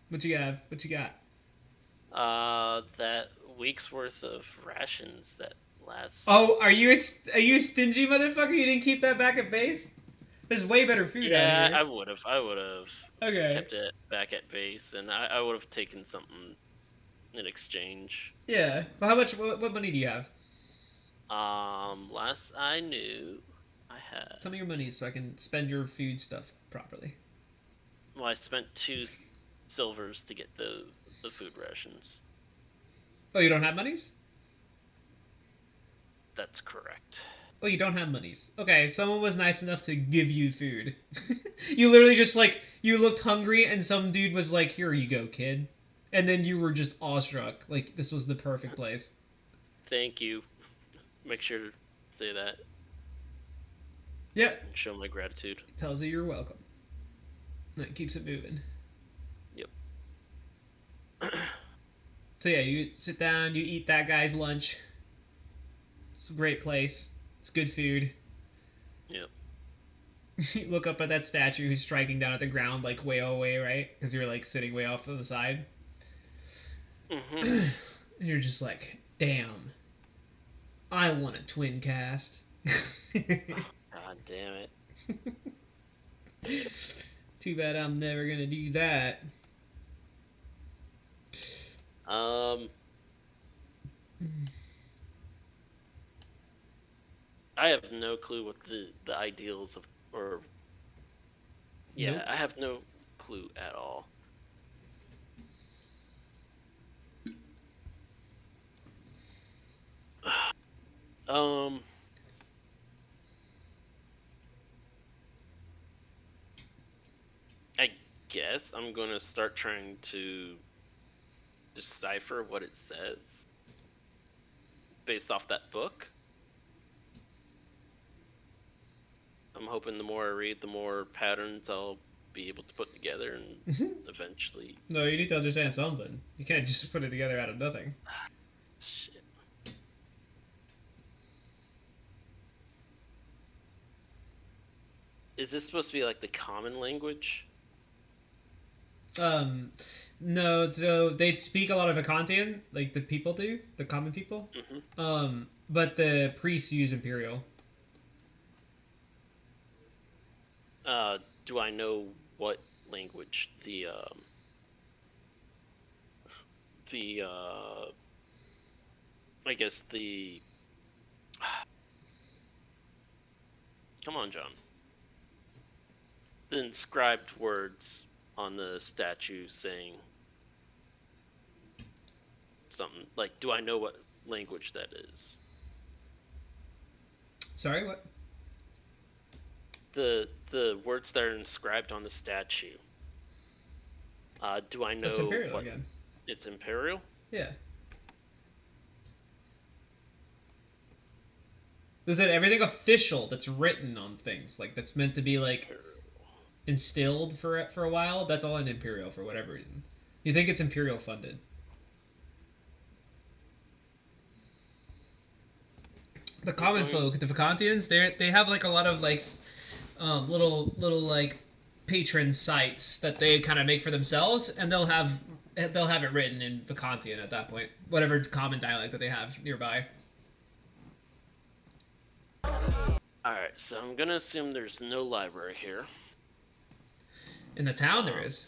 What you have? What you got? That week's worth of rations that lasts. Oh, are you a stingy motherfucker? You didn't keep that back at base? There's way better food out Yeah, here. I would have. I would have Okay. kept it back at base, and I would have taken something in exchange. Yeah. Well, how much? What money do you have? Last I knew, I had. Tell me your money so I can spend your food stuff properly. Well, I spent two silvers to get the food rations. Oh, you don't have monies? That's correct. Oh, you don't have monies. Okay, someone was nice enough to give you food. You literally just like you looked hungry, and some dude was like, "Here you go, kid," and then you were just awestruck. Like this was the perfect place. Thank you. Make sure to say that Yeah, and show my gratitude. tells you you're welcome. That keeps it moving. Yep. So yeah, you sit down, you eat that guy's lunch. It's a great place. It's good food. Yep. You look up at that statue who's striking down at the ground like way away, right? Because you're like sitting way off to the side. Mhm. And you're just like, damn, I want a twin cast. God damn it. Too bad I'm never gonna do that. Um, I have no clue what the ideals of or yeah, Nope. I have no clue at all. Um, I guess I'm gonna start trying to decipher what it says based off that book. I'm hoping the more I read, the more patterns I'll be able to put together and eventually. No, you need to understand something. You can't just put it together out of nothing. Shit. Is this supposed to be like the common language? Um, no, so they speak a lot of Akantian, like the people do, the common people. Hmm. But the priests use Imperial. Do I know what language the I guess the come on, John. The inscribed words on the statue saying something like, do I know what language that is? Sorry, what? The words that are inscribed on the statue. Do I That's know Imperial what again. it's Imperial? Yeah. They said everything official that's written on things, like that's meant to be like Imperial. instilled for a while. That's all in Imperial for whatever reason. You think it's Imperial funded? The common folk, the Vacantians, they have like a lot of like little like patron sites that they kind of make for themselves, and they'll have it written in Vacantian at that point, whatever common dialect that they have nearby. Alright, so I'm gonna assume there's no library here. In the town, there is.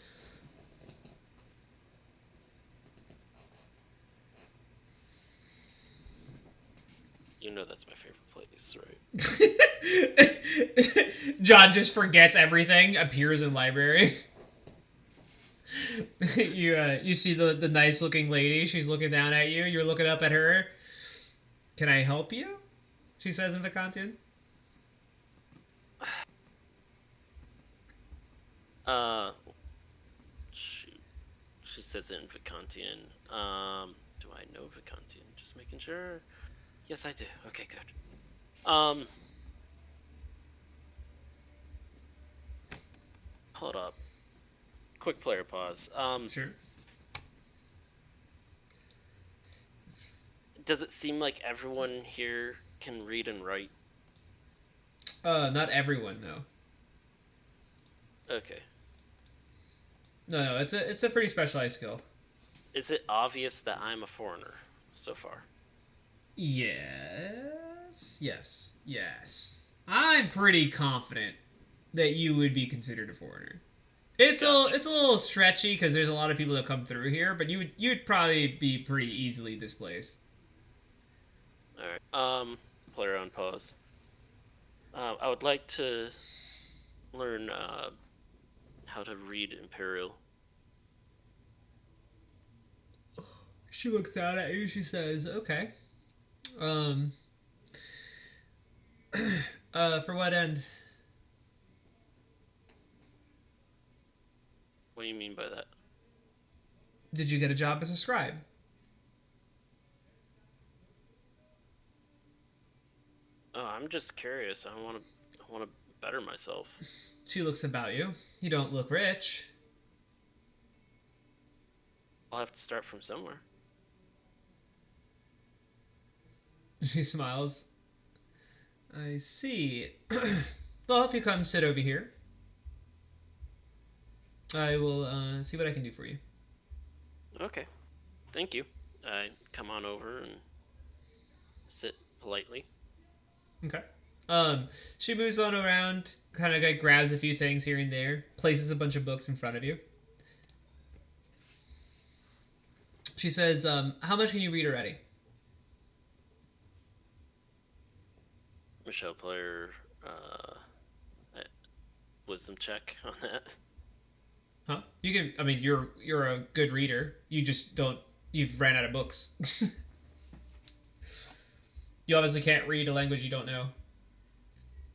You know that's my favorite place, right? John just forgets everything, appears in library. You see the nice looking lady. She's looking down at you. You're looking up at her. Can I help you? She says in Vacantian. Shoot. She says it in Vacantian. Do I know Vacantian? Just making sure. Yes, I do. Okay, good. Hold up. Quick player pause. Sure. Does it seem like everyone here can read and write? Not everyone, no. Okay. No, it's a pretty specialized skill. Is it obvious that I'm a foreigner so far? Yes. I'm pretty confident that you would be considered a foreigner. It's Gotcha. a little stretchy because there's a lot of people that come through here, but you'd probably be pretty easily displaced. All right. Player on pause. I would like to learn how to read Imperial. She looks down at you. She says, "Okay. Um. For what end? What do you mean by that? Did you get a job as a scribe?" Oh, I'm just curious. I want to better myself. She looks about you. You don't look rich. I'll have to start from somewhere. She smiles. I see. Well, if you come sit over here, I will see what I can do for you. Okay. Thank you. I come on over and sit politely. Okay. She moves on around, kind of like grabs a few things here and there, places a bunch of books in front of you. She says, "How much can you read already?" Michelle player, uh, wisdom check on that. Huh? You can. I mean, you're a good reader. You just don't. You've ran out of books. You obviously can't read a language you don't know.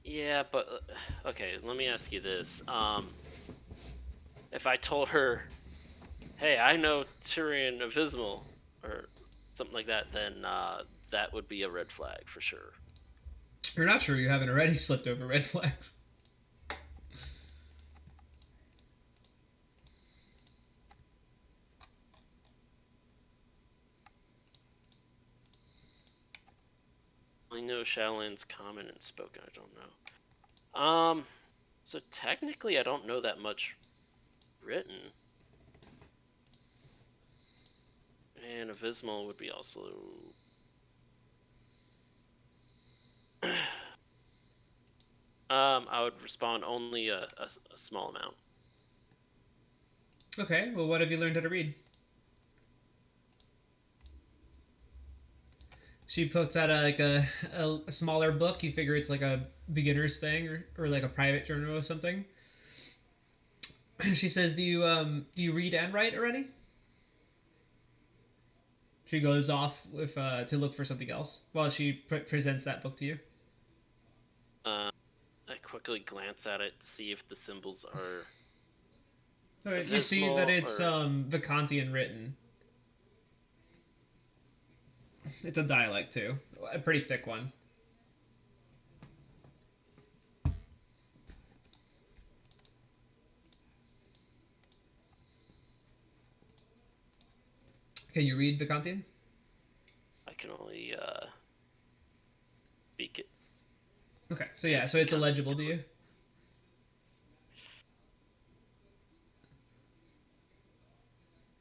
Yeah, but okay. Let me ask you this. If I told her, "Hey, I know Tyrion Abysmal," or something like that, then that would be a red flag for sure. You're not sure you haven't already slipped over red flags. I know Shadowlands common and spoken. I don't know. So technically, I don't know that much written, and Abysmal would be also. I would respond only a small amount. Okay. Well, what have you learned how to read? She puts out a smaller book. You figure it's like a beginner's thing or like a private journal or something. She says, do you read and write already?" She goes off with to look for something else while she presents that book to you. Uh, I quickly glance at it to see if the symbols are Okay, you see that abysmal it's or. Vacantian written. It's a dialect too, a pretty thick one. Can you read Vacantian? I can only speak it. Okay, so yeah, so it's illegible to you.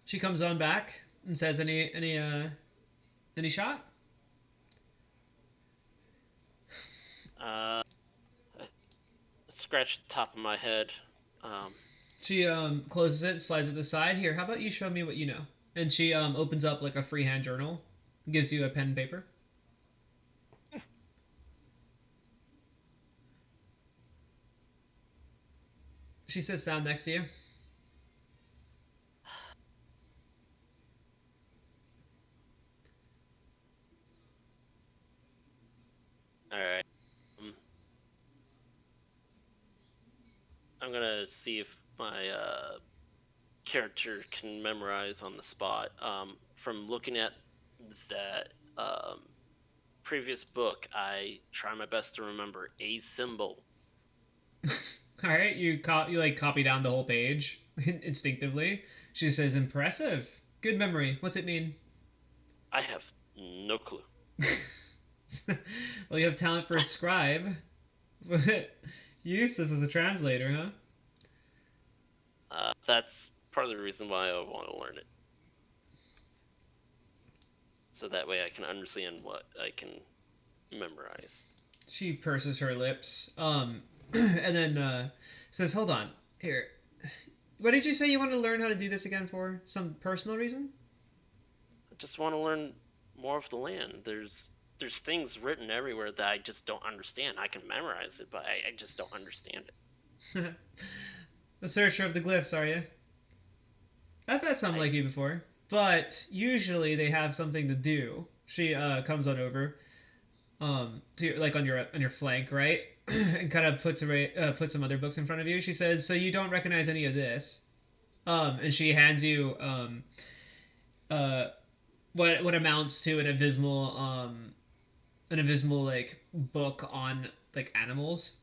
She comes on back and says, any shot?" Uh, I scratch the top of my head. Um, She closes it, slides it to the side. Here, how about you show me what you know? And she opens up like a freehand journal, gives you a pen and paper. She sits down next to you. all right. Um, I'm gonna see if my character can memorize on the spot. From looking at that previous book, I try my best to remember a symbol. All right, you like copy down the whole page instinctively. She says, "Impressive, good memory. What's it mean?" I have no clue. Well, you have talent for a scribe, but useless as a translator, huh? That's part of the reason why I want to learn it. so that way I can understand what I can memorize. She purses her lips, and then says, "Hold on, here. What did you say you want to learn how to do this again for? Some personal reason?" I just want to learn more of the land. There's things written everywhere that I just don't understand. I can memorize it, but I just don't understand it. The searcher of the glyphs, are you? I've met some like you before, but usually they have something to do. She comes on over, to like on your flank, right, and kind of put some other books in front of you. She says, "So you don't recognize any of this?" And she hands you uh, what amounts to an abysmal like book on like animals,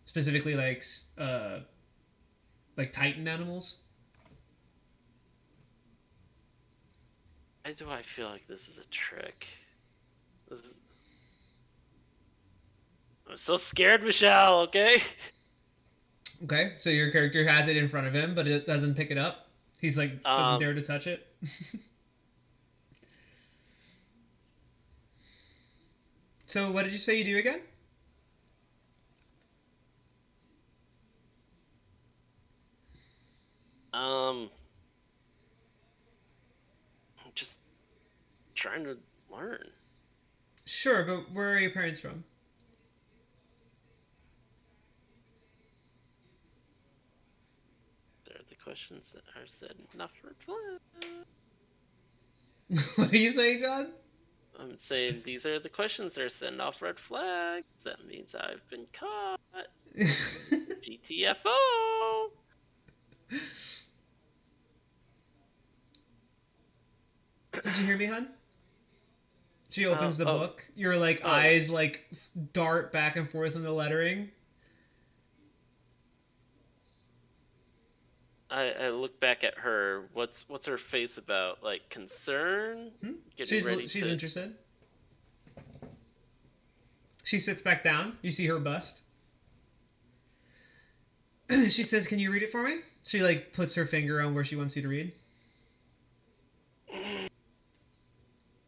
specifically like Titan animals. Why do I feel like this is a trick? This is... I'm so scared, Michelle, okay? Okay, so your character has it in front of him, but it doesn't pick it up. He's like doesn't dare to touch it. So what did you say you do again? I'm just trying to learn. Sure, but where are your parents from? There are the questions that are said not for fun. What are you saying, John? I'm saying these are the questions that are setting off red flags. That means I've been caught. GTFO! Did you hear me, hon? She opens the book. Your like eyes like dart back and forth in the lettering. I look back at her. What's her face about? Like concern? She's interested. She sits back down. You see her bust. She says, "Can you read it for me?" She like puts her finger on where she wants you to read.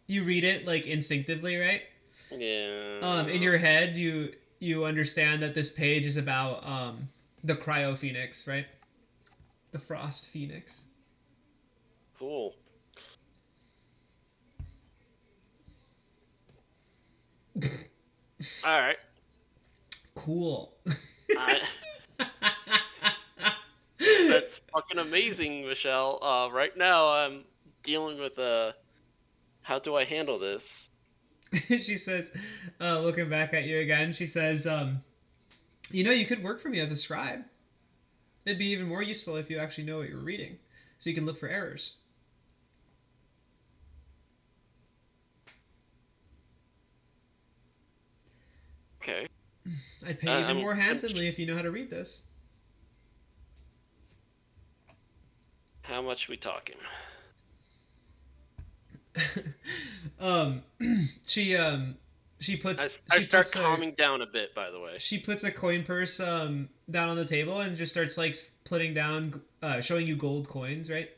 You read it like instinctively, right? Yeah. In your head, you understand that this page is about the cryo phoenix, right? The frost phoenix. Cool. All right. Cool. That's fucking amazing, Michelle. Right now I'm dealing with how do I handle this? She says, looking back at you again, she says, you could work for me as a scribe. It'd be even more useful if you actually know what you're reading, so you can look for errors. Okay. I'd pay even more handsomely if you know how to read this. How much are we talking? She puts. I start calming down a bit. By the way, she puts a coin purse down on the table and just starts like putting down, showing you gold coins, right?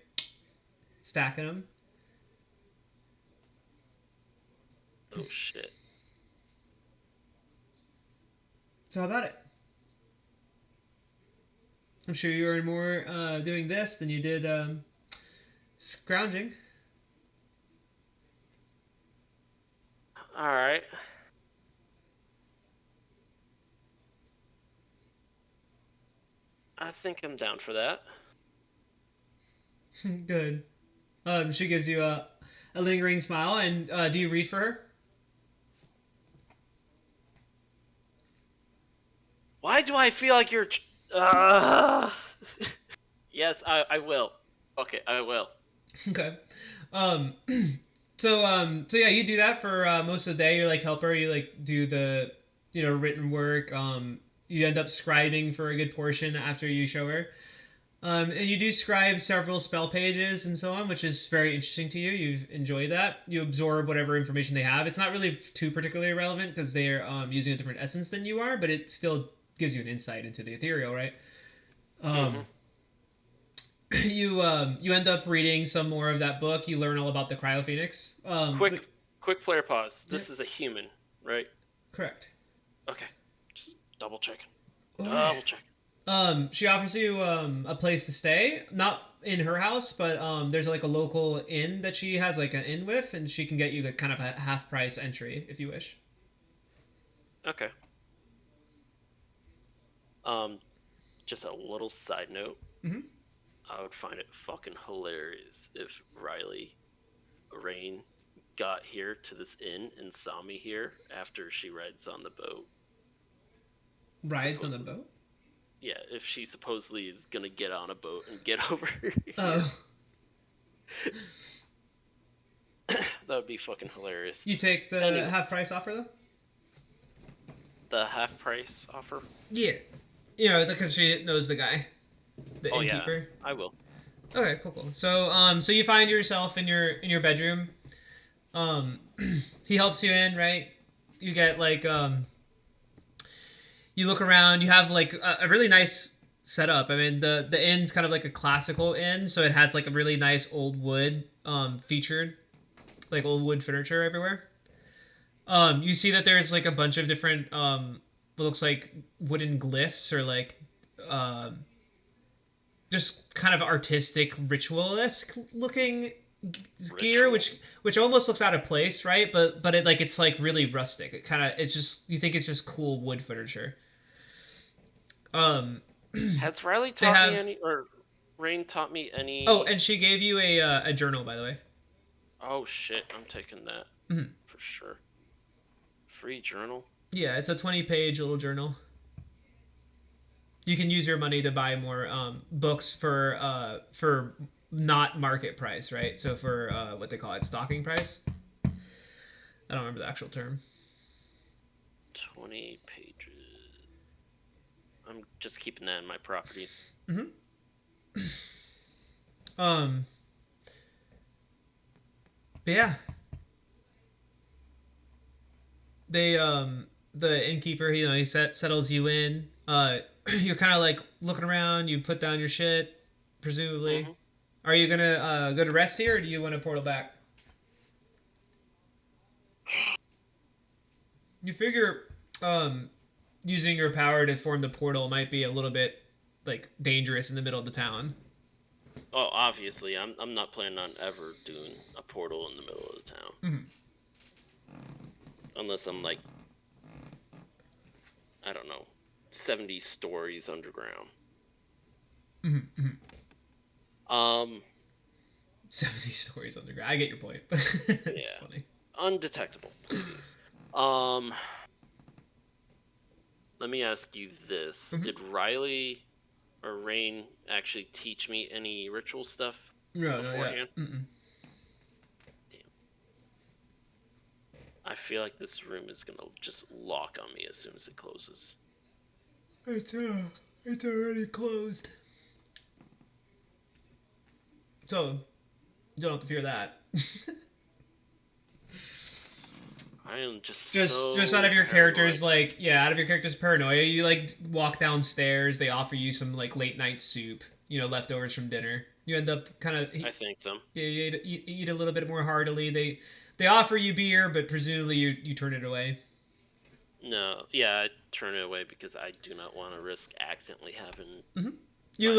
Stacking them. Oh shit. So how about it? I'm sure you earn more doing this than you did scrounging. All right. I think I'm down for that. Good. She gives you a lingering smile, and do you read for her? Why do I feel like you're... Yes, I will. Okay, I will. Okay. So yeah, you do that for most of the day. You like help her. You like do the written work. You end up scribing for a good portion after you show her. And you do scribe several spell pages and so on, which is very interesting to you. You've enjoyed that. You absorb whatever information they have. It's not really too particularly relevant because they're using a different essence than you are, but it still gives you an insight into the ethereal, right? you end up reading some more of that book. You learn all about the Cryophoenix. Quick player pause. Yeah, This is a human, right? correct. Okay, just double checking. All right. Double checking. She offers you a place to stay, not in her house, but there's like a local inn that she has like an inn with, and she can get you the kind of a half price entry if you wish. Okay. Just a little side note. Mm-hmm. I would find it fucking hilarious if Riley Rain got here to this inn and saw me here after she rides on the boat. Rides on the boat. Yeah, if she supposedly is gonna get on a boat and get over here. Oh. That would be fucking hilarious. You take the half price offer though? The half price offer? Yeah. You know, because she knows the guy. The innkeeper. Yeah, I will. Okay, cool. So you find yourself in your bedroom. He helps you in, right? You get like you look around, you have like a really nice setup. I mean, the inn's kind of like a classical inn, so it has like a really nice old wood featured, like old wood furniture everywhere. You see that there's like a bunch of different what looks like wooden glyphs or like just kind of artistic ritualistic looking gear, which almost looks out of place, right? But it's like really rustic. It's just, you think it's just cool wood furniture. Has Riley taught me any, or Rain taught me any? Oh, and she gave you a journal, by the way. Oh shit, I'm taking that for sure. Free journal. Yeah, it's a 20-page little journal. You can use your money to buy more books for not market price, right? So for what they call it, stocking price. I don't remember the actual term. 20 pages. I'm just keeping that in my properties. But yeah. They the innkeeper, he settles you in. You're kind of like looking around. You put down your shit, presumably. Are you gonna go to rest here, or do you want to portal back? You figure using your power to form the portal might be a little bit like dangerous in the middle of the town. Oh, obviously, I'm not planning on ever doing a portal in the middle of the town. Unless I'm like, I don't know, 70 stories underground. 70 stories underground. I get your point. It's funny. Undetectable. Let me ask you this. Did Riley or Rain actually teach me any ritual stuff beforehand? No. Damn. I feel like this room is gonna just lock on me as soon as it closes. It's already closed. So, you don't have to fear that. I am just out of your character's out of your character's paranoia, you like walk downstairs. They offer you some like late night soup, leftovers from dinner. You end up kind of. I thank them. Yeah, you eat a little bit more heartily. They offer you beer, but presumably you turn it away. No, yeah, I turn it away because I do not want to risk accidentally having. You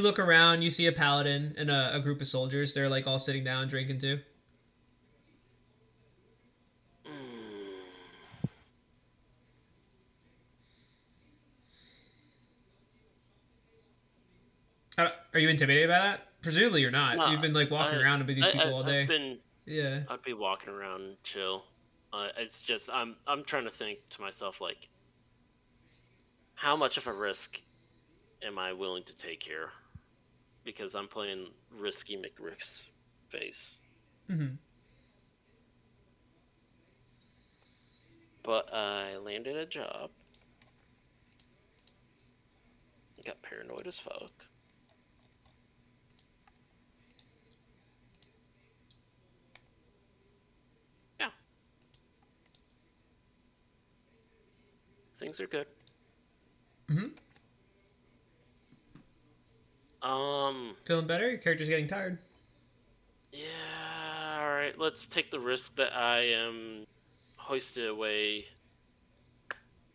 look around. You see a paladin and a group of soldiers. They're like all sitting down drinking too. Are you intimidated by that? Presumably you're not. No, You've been like walking around with these people all day. I'd be walking around and chill. It's just I'm trying to think to myself like, how much of a risk am I willing to take here? Because I'm playing Risky McRick's face. But I landed a job. Got paranoid as fuck. Yeah. Things are good. Um. Feeling better? Your character's getting tired. Yeah. All right. Let's take the risk that I am hoisted away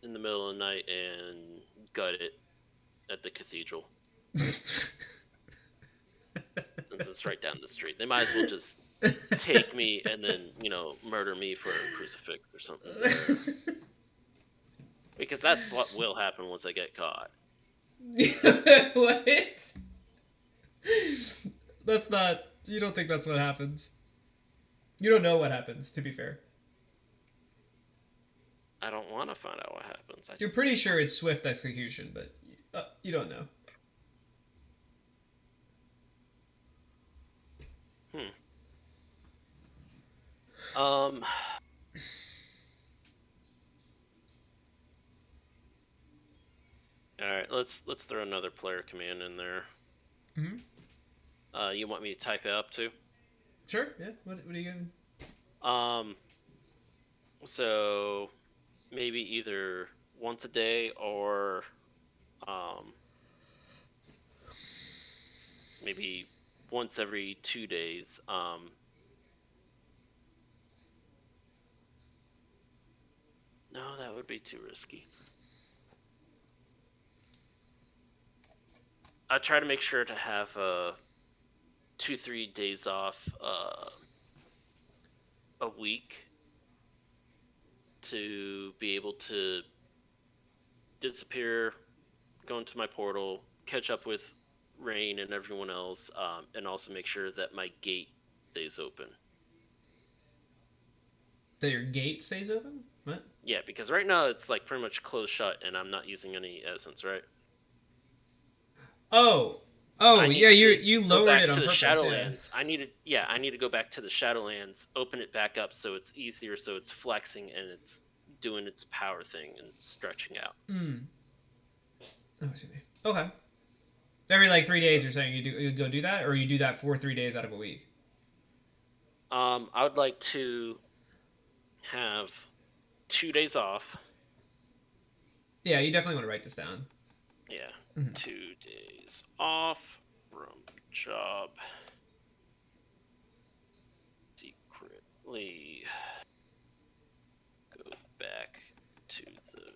in the middle of the night and gut it at the cathedral, since it's right down the street. They might as well just take me and then murder me for a crucifix or something there, because that's what will happen once I get caught. What? That's not. You don't think that's what happens? You don't know what happens, to be fair. I don't want to find out what happens. You're pretty sure it's swift execution, but you don't know. Um. All right. Let's throw another player command in there. You want me to type it up too? Sure. Yeah. What are you getting? So maybe either once a day or maybe once every 2 days. No, that would be too risky. I try to make sure to have 2-3 days off a week to be able to disappear, go into my portal, catch up with Rain and everyone else, and also make sure that my gate stays open. That your gate stays open? What? Yeah, because right now it's like pretty much closed shut, and I'm not using any essence, right? Oh, yeah. You lowered it on purpose. Shadowlands. Yeah. I need to go back to the Shadowlands, open it back up so it's easier, so it's flexing and it's doing its power thing and stretching out. Oh, excuse me. Okay. Every like 3 days, you're saying you go do that, or you do that for 3 days out of a week? I would like to have 2 days off. Yeah, you definitely want to write this down. Yeah, 2 days off from job. Secretly go back to the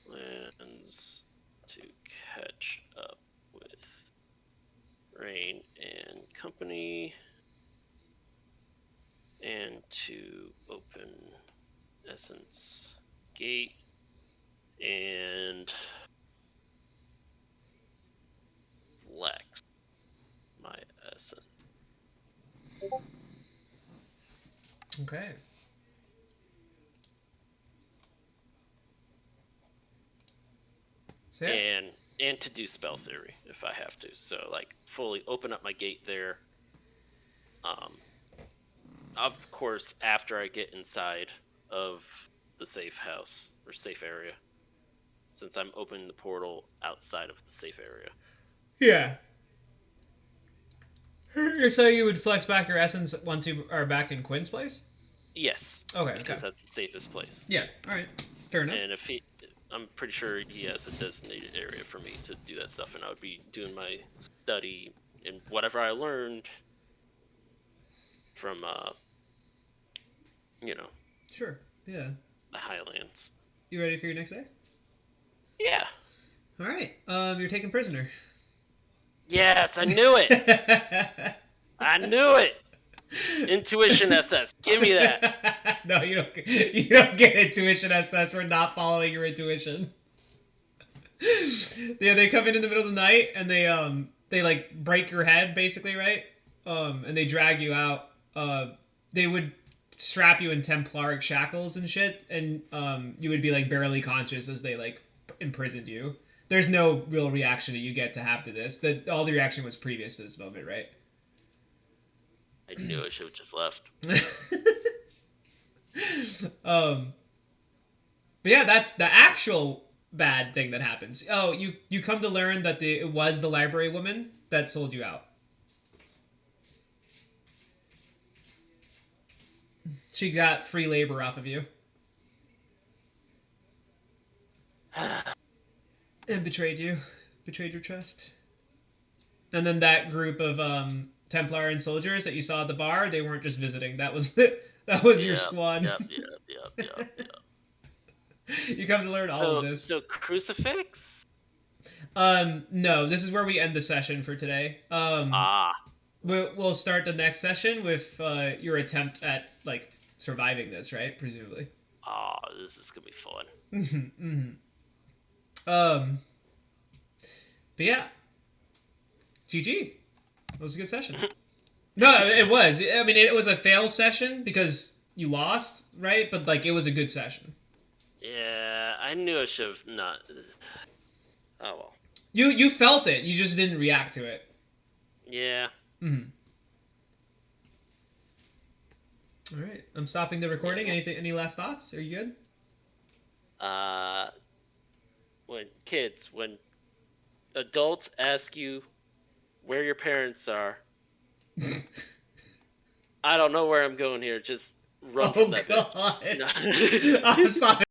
Shadowlands to catch up with Rain and company, and to open Essence Gate and flex my essence. Okay. So, yeah. And to do spell theory if I have to. So like fully open up my gate there. Of course, after I get inside of the safe house or safe area, since I'm opening the portal outside of the safe area. Yeah. So you would flex back your essence once you are back in Quinn's place? Yes. Okay. Because that's the safest place. Yeah. All right. Fair enough. And I'm pretty sure he has a designated area for me to do that stuff, and I would be doing my study and whatever I learned from, Sure. Yeah. the Highlands. You ready for your next day? Yeah. All right. You're taken prisoner. Yes, I knew it. I knew it. Intuition SS. Give me that. No, you don't. You don't get intuition SS for not following your intuition. Yeah, they come in the middle of the night and they like break your head basically, right? And they drag you out. They would strap you in Templaric shackles and shit, and you would be like barely conscious as they like imprisoned you. There's no real reaction that you get to have to this. All the reaction was previous to this moment, right? I knew I should have just left. But yeah, that's the actual bad thing that happens. Oh, you come to learn that it was the library woman that sold you out. She got free labor off of you. And betrayed you. betrayed your trust. And then that group of Templar and soldiers that you saw at the bar, they weren't just visiting. That was that was your squad. Yep. You come to learn all of this. So crucifix? No, this is where we end the session for today. We'll start the next session with your attempt at like surviving this, right? Presumably. This is gonna be fun. But yeah, GG. It was a good session. No, it was. I mean, it was a fail session because you lost, right? But like, it was a good session. Yeah, I knew I should have not. Oh well. You felt it. You just didn't react to it. Yeah. All right, I'm stopping the recording. Any last thoughts? Are you good? When adults ask you where your parents are, I don't know where I'm going here. Just run from that God. bit. No. I'm stopping.